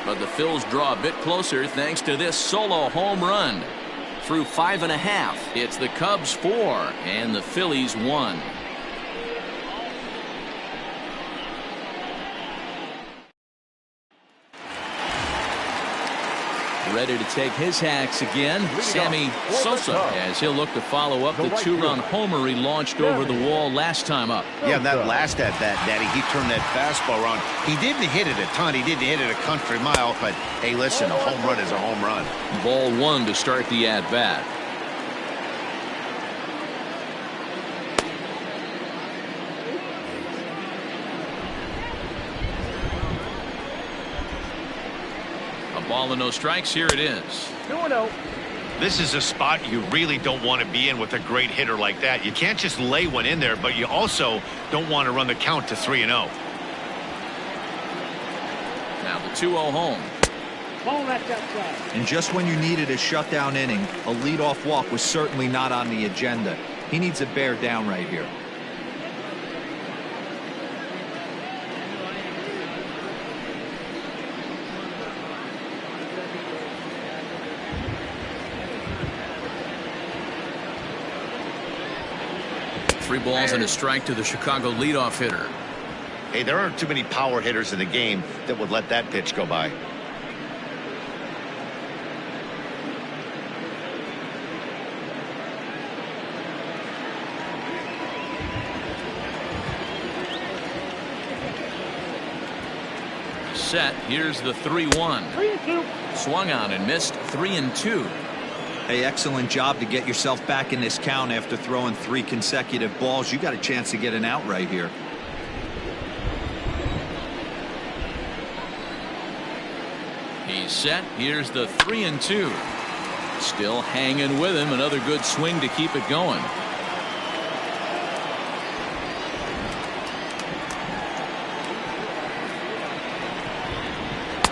But the Phils draw a bit closer thanks to this solo home run. Through 5.5, it's the Cubs 4 and the Phillies 1. Ready to take his hacks again, Sammy Sosa, as he'll look to follow up the 2-run homer he launched over the wall last time up. Yeah, that last at bat, Daddy, he turned that fastball around. He didn't hit it a ton. He didn't hit it a country mile, but hey, listen, a home run is a home run. Ball 1 to start the at-bat. Ball and no strikes. Here it is. 2-0. This is a spot you really don't want to be in with a great hitter like that. You can't just lay one in there, but you also don't want to run the count to 3-0. Now the 2-0 home. Ball that's outside. And just when you needed a shutdown inning, a leadoff walk was certainly not on the agenda. He needs a bear down right here. Three balls and a strike to the Chicago leadoff hitter. Hey, there aren't too many power hitters in the game that would let that pitch go by. Set. Here's the 3-1. 3-2. Swung on and missed. 3-2. Hey, excellent job to get yourself back in this count after throwing 3 consecutive balls. You got a chance to get an out right here. He's set. Here's the 3-2. Still hanging with him. Another good swing to keep it going.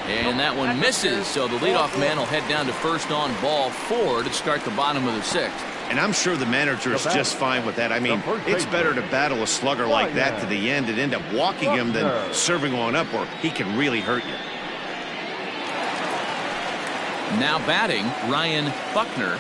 And that one misses, so the leadoff man will head down to first on ball 4 to start the bottom of the 6th. And I'm sure the manager is just fine with that. I mean, it's better to battle a slugger like that to the end and end up walking him than serving one up where he can really hurt you. Now batting, Ryan Buckner.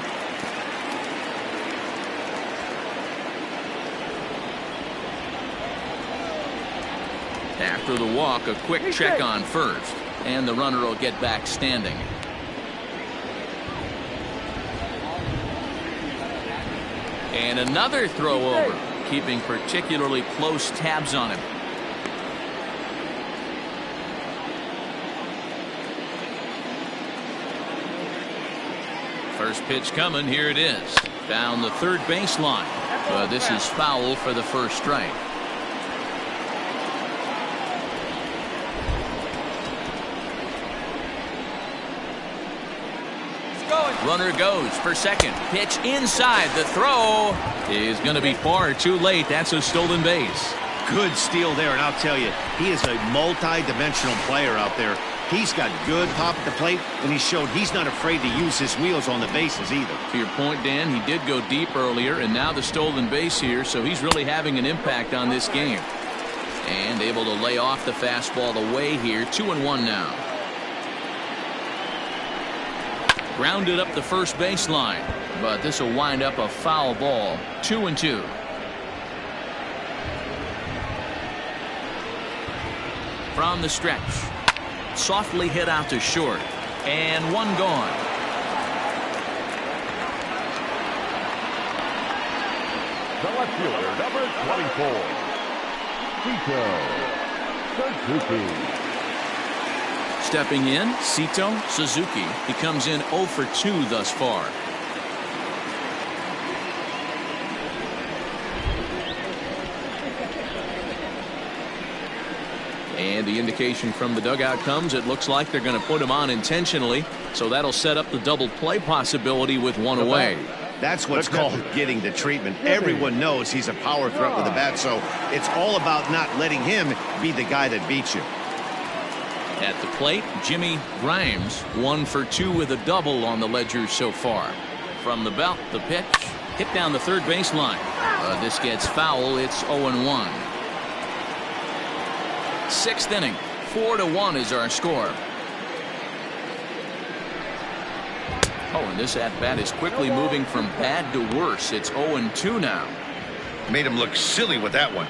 After the walk, a quick check on first. And the runner will get back standing. And another throw over, keeping particularly close tabs on him. First pitch coming. Here it is. Down the third baseline. But this is foul for the first strike. Runner goes for second. Pitch inside. The throw is going to be far too late. That's a stolen base. Good steal there, and I'll tell you, he is a multi-dimensional player out there. He's got good pop at the plate, and he showed he's not afraid to use his wheels on the bases either. To your point, Dan, he did go deep earlier, and now the stolen base here, so he's really having an impact on this game. And able to lay off the fastball away here. 2-1 now. Grounded up the first baseline, but this will wind up a foul ball. 2-2. From the stretch, softly hit out to short, and one gone. Left fielder, number 24, Tito Suzuki. Stepping in, Sito Suzuki. He comes in 0 for 2 thus far. And the indication from the dugout comes, it looks like they're going to put him on intentionally, so that'll set up the double play possibility with one away. That's what's called getting the treatment. Everyone knows he's a power threat with a bat, so it's all about not letting him be the guy that beats you. At the plate, Jimmy Grimes, 1 for 2 with a double on the ledger so far. From the belt, the pitch, hit down the third baseline. This gets foul. It's 0-1. Sixth inning, 4-1 is our score. Oh, and this at-bat is quickly moving from bad to worse. It's 0-2 now. Made him look silly with that one.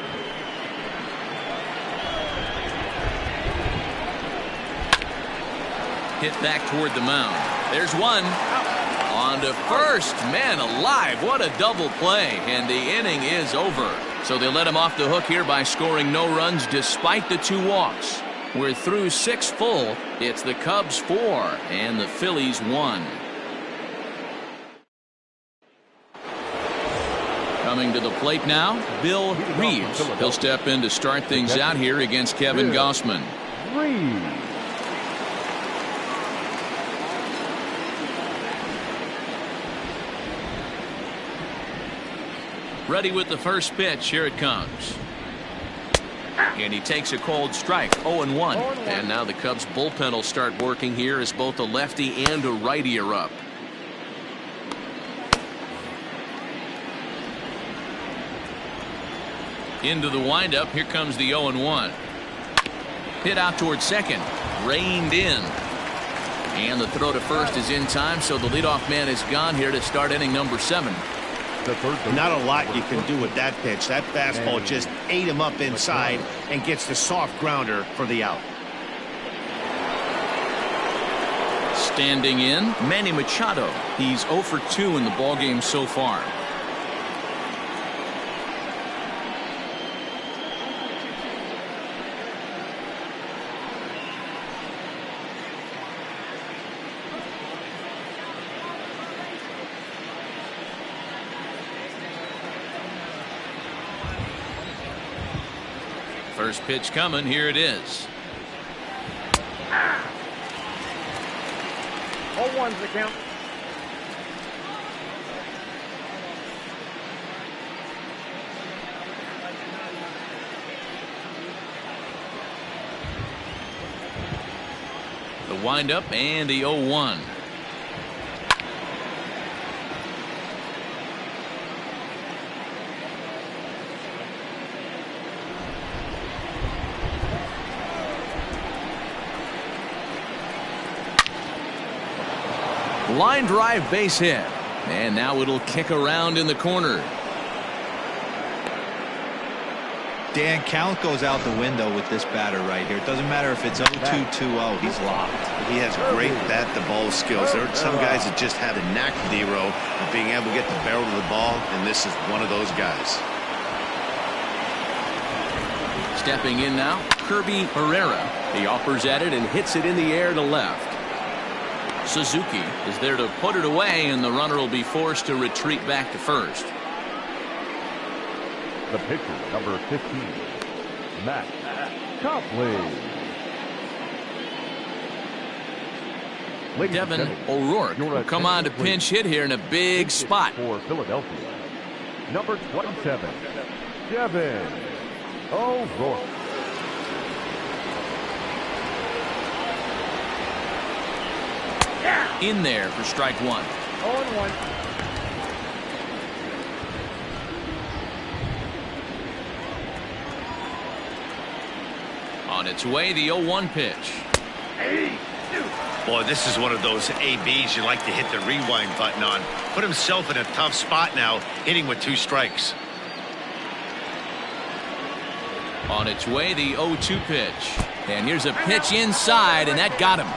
Hit back toward the mound. There's one. On to first. Man alive, what a double play. And the inning is over. So they let him off the hook here by scoring no runs despite the 2 walks. We're through 6 full. It's the Cubs 4 and the Phillies 1. Coming to the plate now, Bill Reeves. He'll step in to start things out here against Kevin Gausman. Reeves. Ready with the first pitch. Here it comes. And he takes a cold strike. 0-1. And now the Cubs bullpen will start working here as both a lefty and a righty are up. Into the windup. Here comes the 0-1. Hit out towards second. Reined in. And the throw to first is in time, so the leadoff man is gone here to start inning number 7. Not a lot you can do with that pitch. That fastball just ate him up inside and gets the soft grounder for the out. Standing in, Manny Machado. He's 0 for 2 in the ballgame so far. First pitch coming. Here it is. 0-1's the count. The windup and the 0-1. Line drive base hit. And now it'll kick around in the corner. Dan, count goes out the window with this batter right here. It doesn't matter if it's 0-2-2-0. He's locked. He has great bat-to-ball skills. There are some guys that just have a knack, Dero, of being able to get the barrel of the ball, and this is one of those guys. Stepping in now, Kirby Herrera. He offers at it and hits it in the air to left. Suzuki is there to put it away, and the runner will be forced to retreat back to first. The pitcher, number 15, Matt Copley. Devin O'Rourke will come on to pinch hit here in a big spot. For Philadelphia, number 27, Devin O'Rourke. In there for strike 1. 0-1. On its way, the 0-1 pitch. Boy, this is one of those ABs you like to hit the rewind button on. Put himself in a tough spot now, hitting with 2 strikes. On its way, the 0-2 pitch. And here's a pitch inside, and that got him.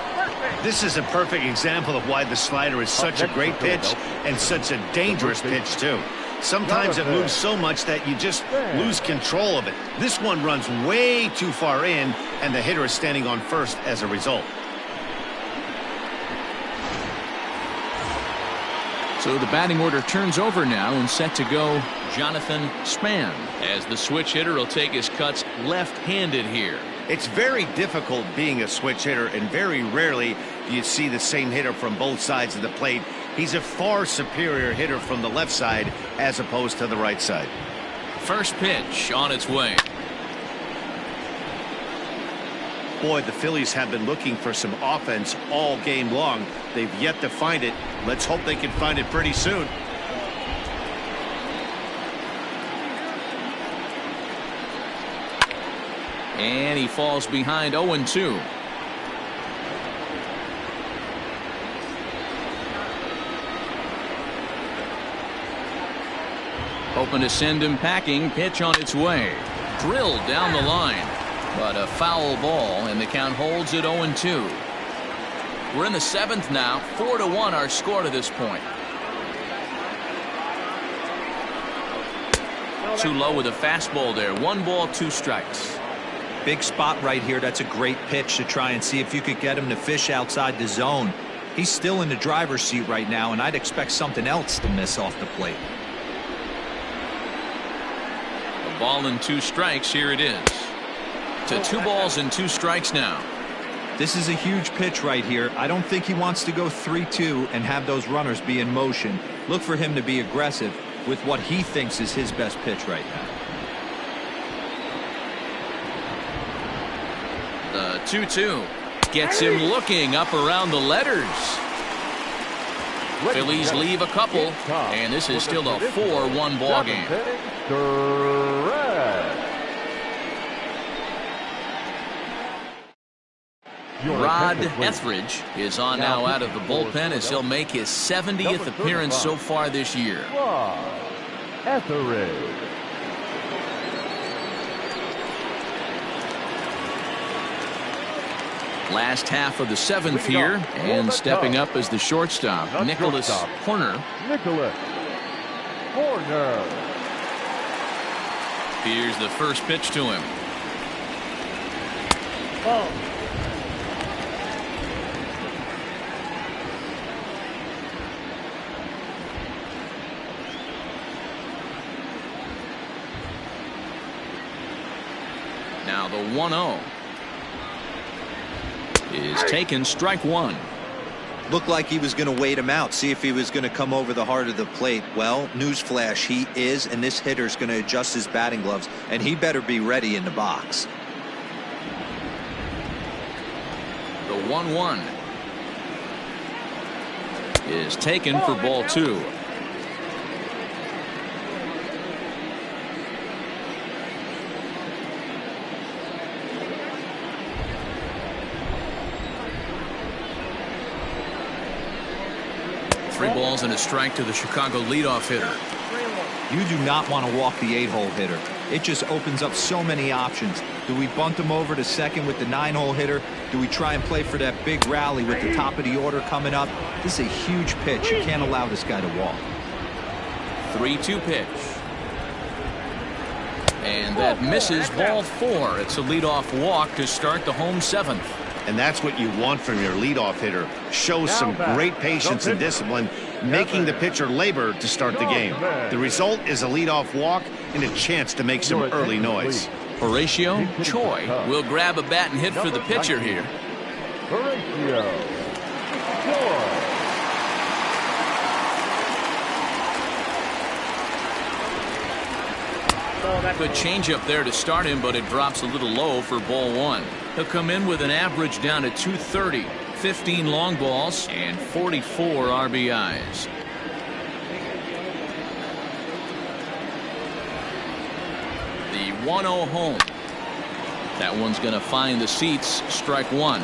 This is a perfect example of why the slider is such a great pitch and such a dangerous pitch, too. Sometimes it moves so much that you just lose control of it. This one runs way too far in, and the hitter is standing on first as a result. So the batting order turns over now, and set to go Jonathan Span, as the switch hitter will take his cuts left-handed here. It's very difficult being a switch hitter, and very rarely do you see the same hitter from both sides of the plate. He's a far superior hitter from the left side as opposed to the right side. First pitch on its way. Boy, the Phillies have been looking for some offense all game long. They've yet to find it. Let's hope they can find it pretty soon. And he falls behind 0-2. Hoping to send him packing. Pitch on its way. Drilled down the line. But a foul ball, and the count holds at 0-2. We're in the 7th now. 4-1 our score to this point. Too low with a fastball there. 1 ball, 2 strikes. Big spot right here. That's a great pitch to try and see if you could get him to fish outside the zone. He's still in the driver's seat right now, and I'd expect something else to miss off the plate. A ball and 2 strikes. Here it is. To 2 balls and 2 strikes now. This is a huge pitch right here. I don't think he wants to go 3-2 and have those runners be in motion. Look for him to be aggressive with what he thinks is his best pitch right now. The 2-2 gets him looking up around the letters. Phillies leave a couple, and this is still a 4-1 ball game. Rod Etheridge is on now out of the bullpen as he'll make his 70th appearance so far this year. Etheridge. Last half of the 7th here, and stepping up as the shortstop, Nicholas Horner. Here's the first pitch to him. Ball. Now the 1-0 is taken, strike 1. Looked like he was going to wait him out, see if he was going to come over the heart of the plate. Well, newsflash, he is, and this hitter's going to adjust his batting gloves, and he better be ready in the box. The 1-1 is taken for ball 2. Three balls and a strike to the Chicago leadoff hitter. You do not want to walk the 8-hole hitter. It just opens up so many options. Do we bunt him over to second with the 9-hole hitter? Do we try and play for that big rally with the top of the order coming up? This is a huge pitch. You can't allow this guy to walk. 3-2 pitch. And that misses, ball 4. It's a leadoff walk to start the home 7th. And that's what you want from your leadoff hitter. Shows some great patience and discipline, making the pitcher labor to start the game. The result is a leadoff walk and a chance to make some early noise. Horatio Choi will grab a bat and hit for the pitcher here. Horatio Choi. Good changeup there to start him, but it drops a little low for ball 1. He'll come in with an average down to 230, 15 long balls, and 44 RBIs. The 1-0 home. That one's going to find the seats, strike 1.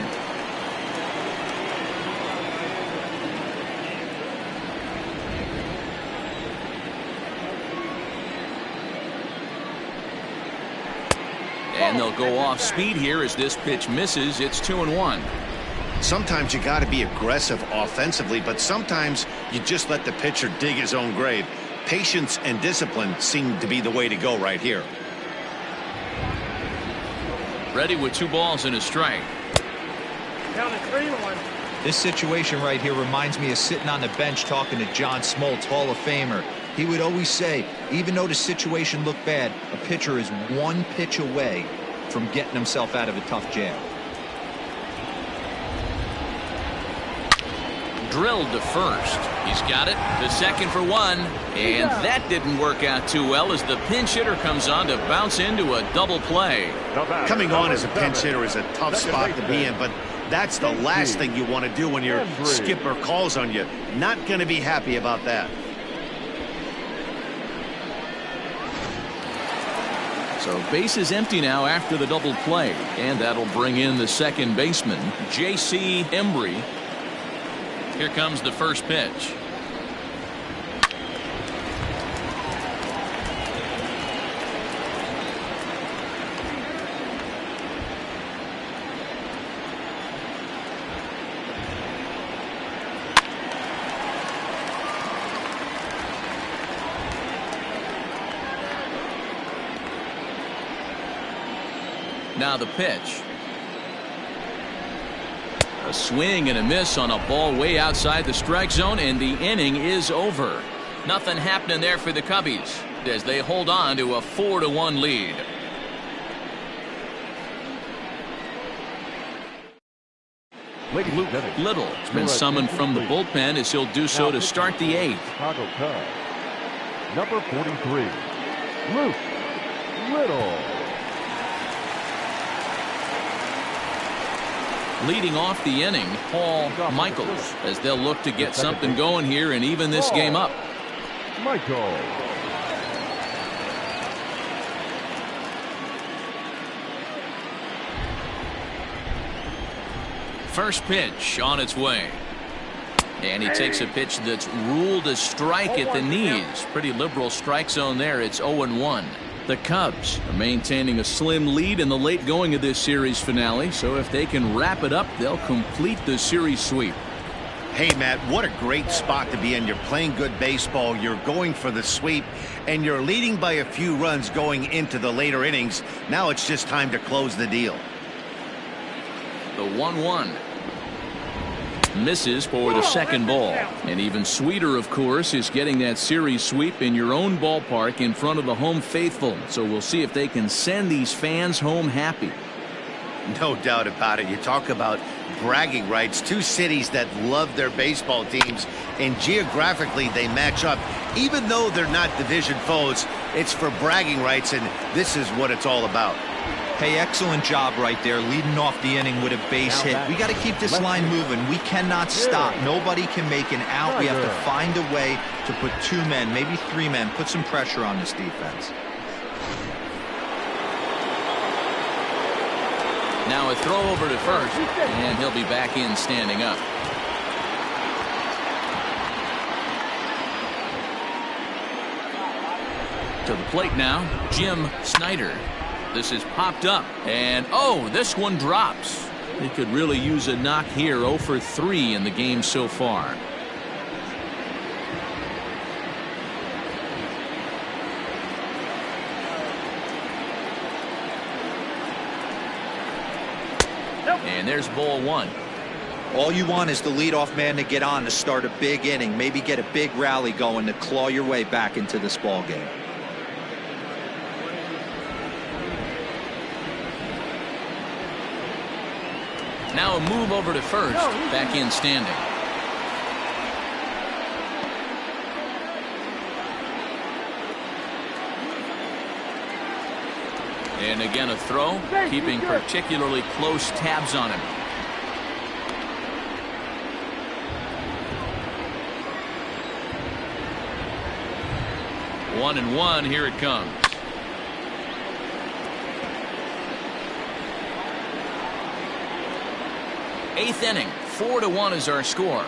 And they'll go off speed here as this pitch misses. It's 2-1. Sometimes you got to be aggressive offensively, but sometimes you just let the pitcher dig his own grave. Patience and discipline seem to be the way to go right here. Ready with 2 balls and a strike. Down to 3-1. This situation right here reminds me of sitting on the bench talking to John Smoltz, Hall of Famer. He would always say, even though the situation looked bad, a pitcher is 1 pitch away from getting himself out of a tough jam. Drilled to first. He's got it. The second for 1. And that didn't work out too well as the pinch hitter comes on to bounce into a double play. Coming on as a pinch hitter is a tough spot to be in, but that's the last thing you want to do when your skipper calls on you. Not going to be happy about that. So base is empty now after the double play, and that'll bring in the second baseman, J.C. Embry. Here comes the first pitch. Now the pitch. A swing and a miss on a ball way outside the strike zone, and the inning is over. Nothing happening there for the Cubbies as they hold on to a 4-1 lead. Little has been summoned from the bullpen as he'll do so to start the 8th. Chicago Cubs. Number 43, Luke Little. Leading off the inning, Paul Michaels, as they'll look to get something going here and even this game up. Michael. First pitch on its way. And he takes a pitch that's ruled a strike at the knees. Pretty liberal strike zone there. It's 0-1. The Cubs are maintaining a slim lead in the late going of this series finale, so if they can wrap it up, they'll complete the series sweep. Hey, Matt, what a great spot to be in. You're playing good baseball, you're going for the sweep, and you're leading by a few runs going into the later innings. Now it's just time to close the deal. The 1-1. Misses for the second ball. And even sweeter, of course, is getting that series sweep in your own ballpark in front of the home faithful. So we'll see if they can send these fans home happy. No doubt about it. You talk about bragging rights. 2 cities that love their baseball teams, and geographically they match up. Even though they're not division foes, it's for bragging rights, and this is what it's all about. Hey, excellent job right there, leading off the inning with a base hit. We got to keep this line moving. We cannot stop. Nobody can make an out. We have to find a way to put 2 men, maybe 3 men, put some pressure on this defense. Now a throw over to first, and he'll be back in standing up. To the plate now, Jim Snyder. This is popped up, and oh, this one drops. They could really use a knock here. 0 for 3 in the game so far. And there's ball 1. All you want is the leadoff man to get on to start a big inning, maybe get a big rally going to claw your way back into this ball game. Now a move over to first, back in standing. And again a throw, keeping particularly close tabs on him. One and one, here it comes. Eighth inning, 4-1 is our score.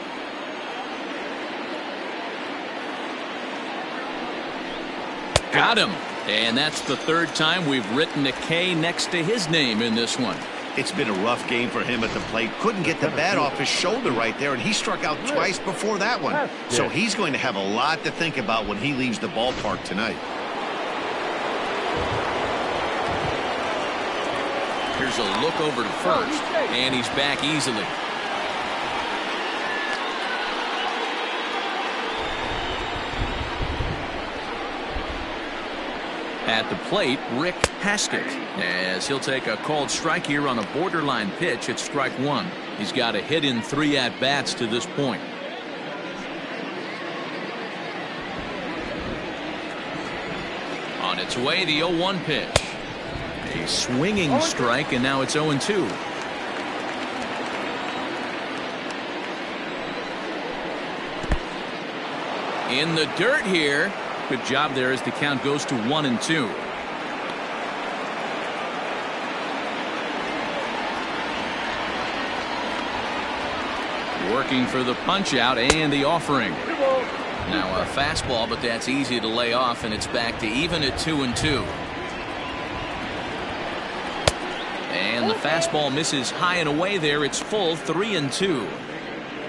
Got him. And that's the 3rd time we've written a K next to his name in this one. It's been a rough game for him at the plate. Couldn't get the bat off his shoulder right there, and he struck out twice before that one. So he's going to have a lot to think about when he leaves the ballpark tonight. Here's a look over to first, and he's back easily. At the plate, Rick Haskett, as he'll take a called strike here on a borderline pitch at strike one. He's got a hit in 3 at-bats to this point. On its way, the 0-1 pitch. A swinging strike, and now it's 0-2. In the dirt here. Good job there as the count goes to 1-2. Working for the punch out and the offering. Now a fastball, but that's easy to lay off, and it's back to even at 2-2. And the fastball misses high and away there. It's full 3-2.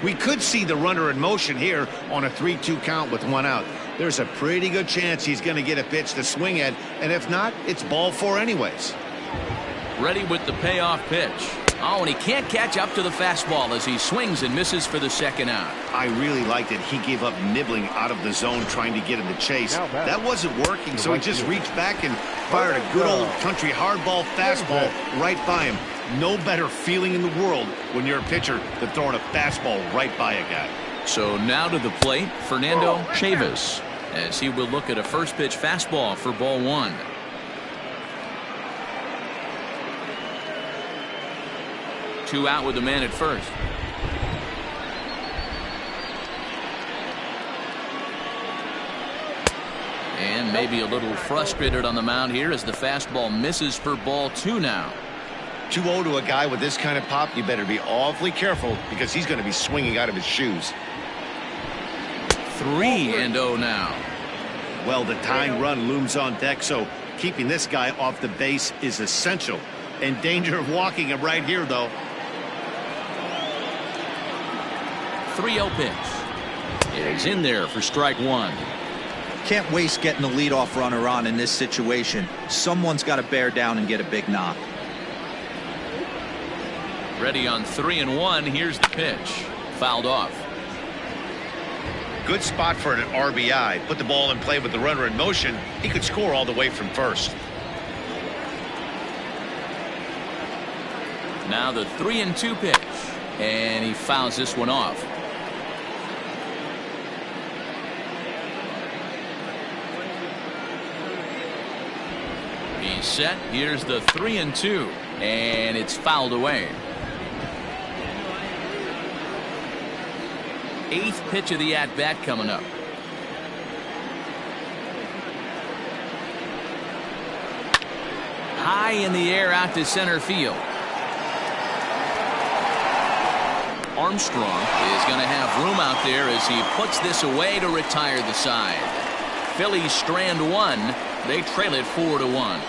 We could see the runner in motion here on a 3-2 count with 1 out. There's a pretty good chance he's going to get a pitch to swing at, and if not, it's ball 4 anyways. Ready with the payoff pitch. Oh, and he can't catch up to the fastball as he swings and misses for the 2nd out. I really liked it. He gave up nibbling out of the zone trying to get him to chase. That wasn't working, so he just reached back and fired a good old country hardball fastball right by him. No better feeling in the world when you're a pitcher than throwing a fastball right by a guy. So now to the plate, Fernando Chavis, as he will look at a first pitch fastball for ball 1. Two out with the man at first. And maybe a little frustrated on the mound here as the fastball misses for ball 2 now. 2-0 to a guy with this kind of pop, you better be awfully careful because he's going to be swinging out of his shoes. 3-0 now. Well, the tying run looms on deck, so keeping this guy off the base is essential. In danger of walking him right here, though. 3-0 pitch. It's in there for strike 1. Can't waste getting the leadoff runner on in this situation. Someone's got to bear down and get a big knock. Ready on 3-1. Here's the pitch. Fouled off. Good spot for an RBI. Put the ball in play with the runner in motion. He could score all the way from first. Now the 3-2 pitch. And he fouls this one off. He's set. Here's the 3-2. And it's fouled away. 8th pitch of the at-bat coming up. High in the air out to center field. Armstrong is going to have room out there as he puts this away to retire the side. Phillies strand 1. They trail it 4-1.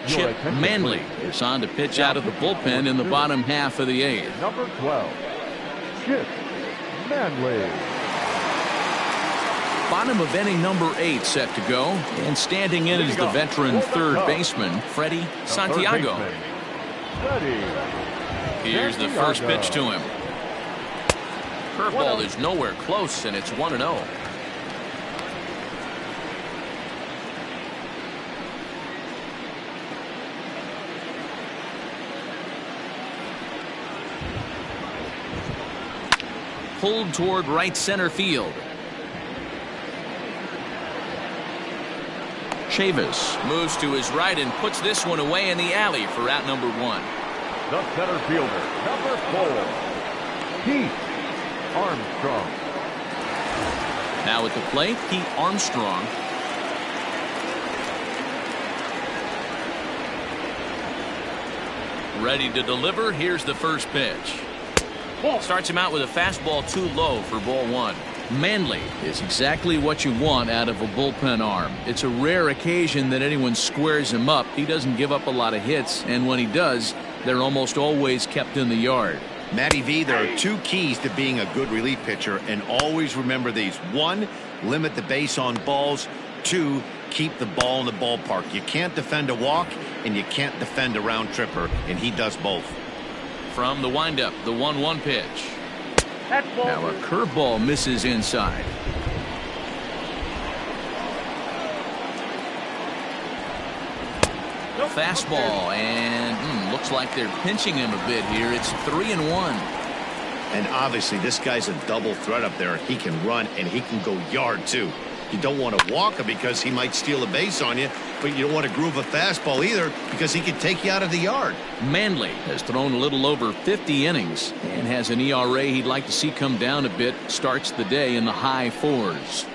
Chip Manley is on to pitch out of the bullpen in the bottom half of the 8th. Number 12, Chip Manley. Bottom of inning number 8 set to go, and standing in is the veteran third baseman Freddie Santiago. Here's the first pitch to him. Curveball is nowhere close, and it's 1-0. Pulled toward right center field. Chavis moves to his right and puts this one away in the alley for out number 1. The center fielder, number 4, Pete Armstrong. Now at the plate, Pete Armstrong. Ready to deliver. Here's the first pitch. Starts him out with a fastball too low for ball 1. Manly is exactly what you want out of a bullpen arm. It's a rare occasion that anyone squares him up. He doesn't give up a lot of hits, and when he does, they're almost always kept in the yard. Matty V, there are two keys to being a good relief pitcher, and always remember these. One, limit the base on balls. Two, keep the ball in the ballpark. You can't defend a walk, and you can't defend a round tripper, and he does both. From the windup, the 1-1 pitch. That's ball. Now a curveball misses inside. Fastball, and looks like they're pinching him a bit here. It's 3-1. And obviously this guy's a double threat up there. He can run and he can go yard too. You don't want to walk him because he might steal a base on you, but you don't want to groove a fastball either because he can take you out of the yard. Manly has thrown a little over 50 innings and has an ERA he'd like to see come down a bit. Starts the day in the high 4s.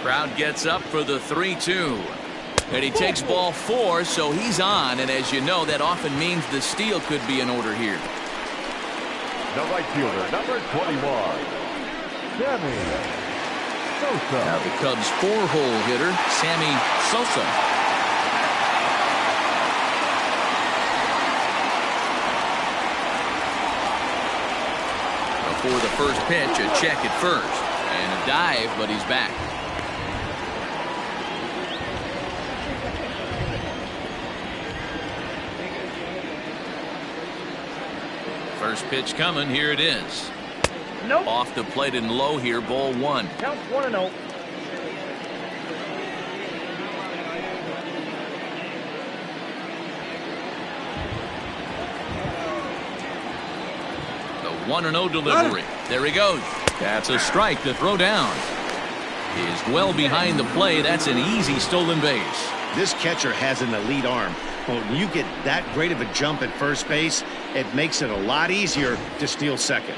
Crowd gets up for the 3-2. And he takes ball 4, so he's on. And as you know, that often means the steal could be in order here. The right fielder, number 21, Sammy Sosa. Now the Cubs' 4-hole hitter, Sammy Sosa. Before the first pitch, a check at first. And a dive, but he's back. First pitch coming. Here it is. Nope. Off the plate and low here. Ball 1. Count 1-0. The 1-0 delivery. There he goes. That's a strike to throw down. Is well behind the play. That's an easy stolen base. This catcher has an elite arm. When you get that great of a jump at first base, it makes it a lot easier to steal second.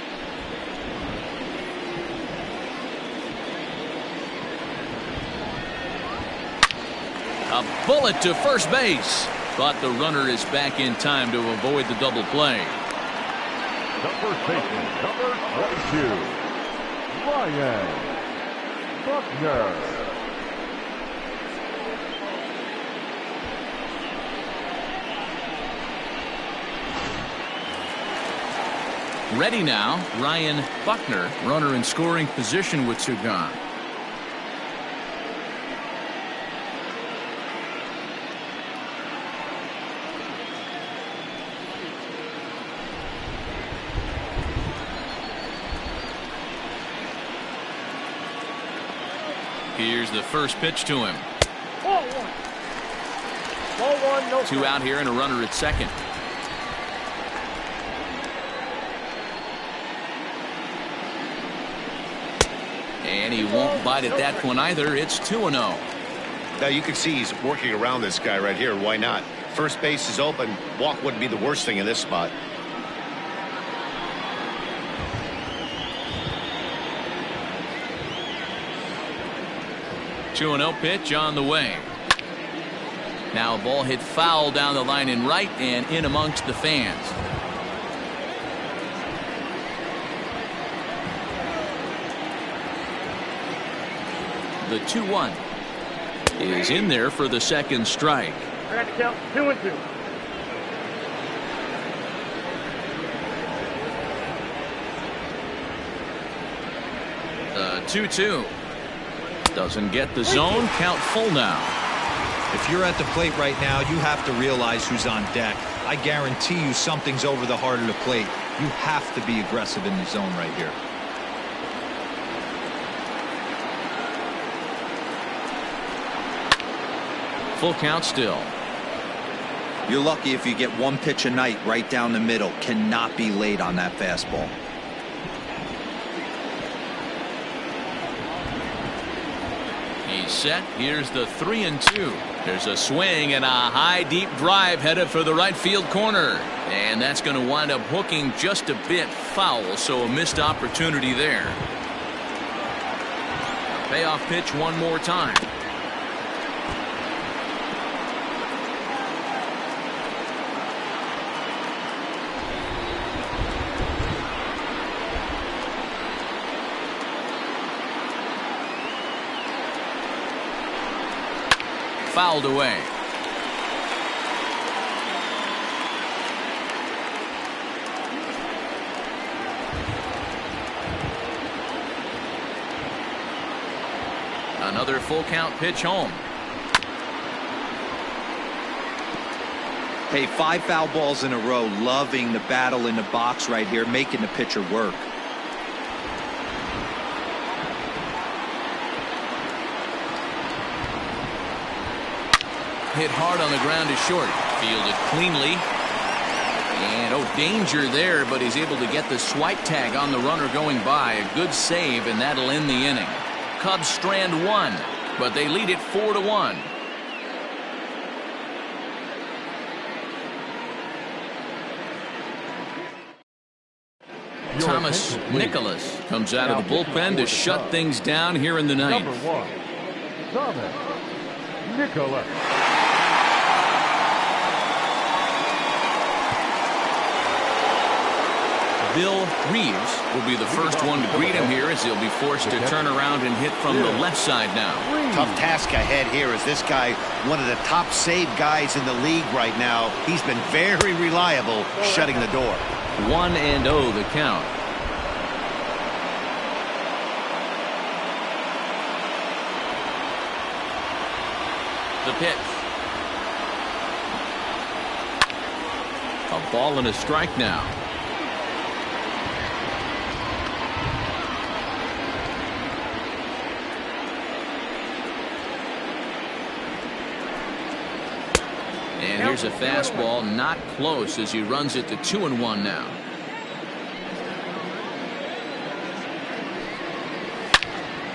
A bullet to first base. But the runner is back in time to avoid the double play. The first baseman, number 22, Ryan Buckner. Ready now, Ryan Buckner, runner in scoring position with two gone. Here's the first pitch to him. Ball 1. Ball 1, no. 2 out here and a runner at second. And he won't bite at that one either. It's 2-0. Now you can see he's working around this guy right here. Why not? First base is open. Walk wouldn't be the worst thing in this spot. Two 2-0 pitch on the way. Now a ball hit foul down the line in right and in amongst the fans. The 2-1 is in there for the second strike. I got to count 2-2. The 2-2 doesn't get the zone. Count full now. If you're at the plate right now, you have to realize who's on deck. I guarantee you something's over the heart of the plate. You have to be aggressive in the zone right here. Full count still. You're lucky if you get one pitch a night right down the middle. Cannot be late on that fastball. He's set. Here's the 3-2. There's a swing and a high deep drive headed for the right field corner. And that's going to wind up hooking just a bit foul, so a missed opportunity there. Payoff pitch one more time. fouled away. Another full count pitch home. Hey, 5 foul balls in a row. Loving the battle in the box right here, making the pitcher work. Hit hard on the ground to short. Fielded cleanly. And, oh, danger there, but he's able to get the swipe tag on the runner going by. A good save, and that'll end the inning. Cubs strand 1, but they lead it 4-1. Thomas Nicholas comes out of the bullpen to shut things down here in the ninth. Number 1, Thomas Nicholas. Bill Reeves will be the first one to greet him here as he'll be forced to turn around and hit from the left side now. Tough task ahead here as this guy, one of the top save guys in the league right now. He's been very reliable shutting the door. 1-0 the count. The pitch. A ball and a strike now. And here's a fastball not close as he runs it to 2-1 now.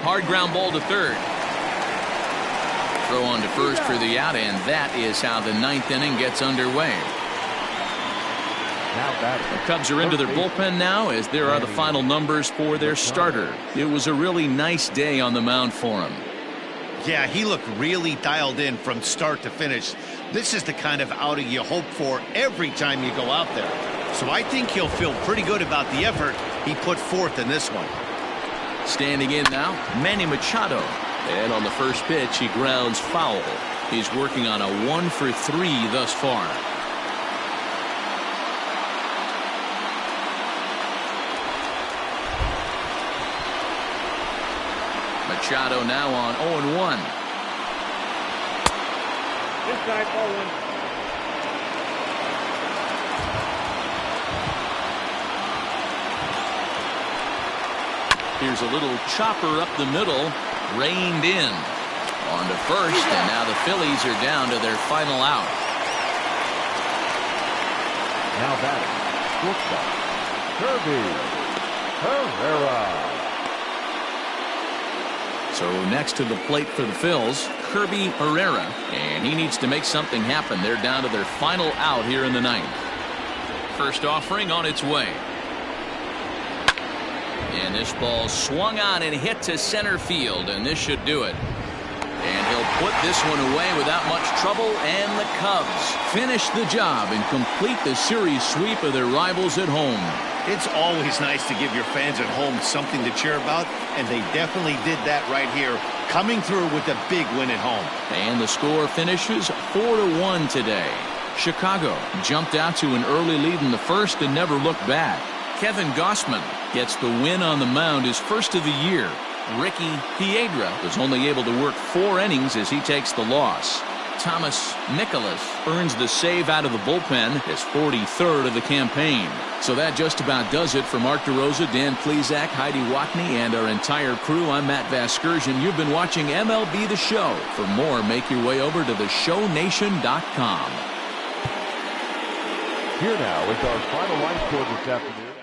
Hard ground ball to third. Throw on to first for the out, and that is how the ninth inning gets underway. The Cubs are into their bullpen now as there are the final numbers for their starter. It was a really nice day on the mound for him. Yeah, he looked really dialed in from start to finish. This is the kind of outing you hope for every time you go out there. So I think he'll feel pretty good about the effort he put forth in this one. Standing in now, Manny Machado. And on the first pitch, he grounds foul. He's working on a 1-for-3 thus far. Machado now on 0-1. Inside 0-1. Here's a little chopper up the middle, reined in. On to first, and now the Phillies are down to their final out. Now batting, shortstop, Kirby Herrera. So next to the plate for the Phils, Kirby Herrera, and he needs to make something happen. They're down to their final out here in the ninth. First offering on its way. And this ball swung on and hit to center field, and this should do it. And he'll put this one away without much trouble, and the Cubs finish the job and complete the series sweep of their rivals at home. It's always nice to give your fans at home something to cheer about, and they definitely did that right here, coming through with a big win at home. And the score finishes 4-1 today. Chicago jumped out to an early lead in the first and never looked back. Kevin Gausman gets the win on the mound, his first of the year. Ricky Piedra was only able to work 4 innings as he takes the loss. Thomas Nicholas earns the save out of the bullpen, his 43rd of the campaign. So that just about does it for Mark DeRosa, Dan Plesac, Heidi Watney, and our entire crew. I'm Matt Vasgersian. You've been watching MLB The Show. For more, make your way over to theshownation.com. Here now is our final line score this afternoon.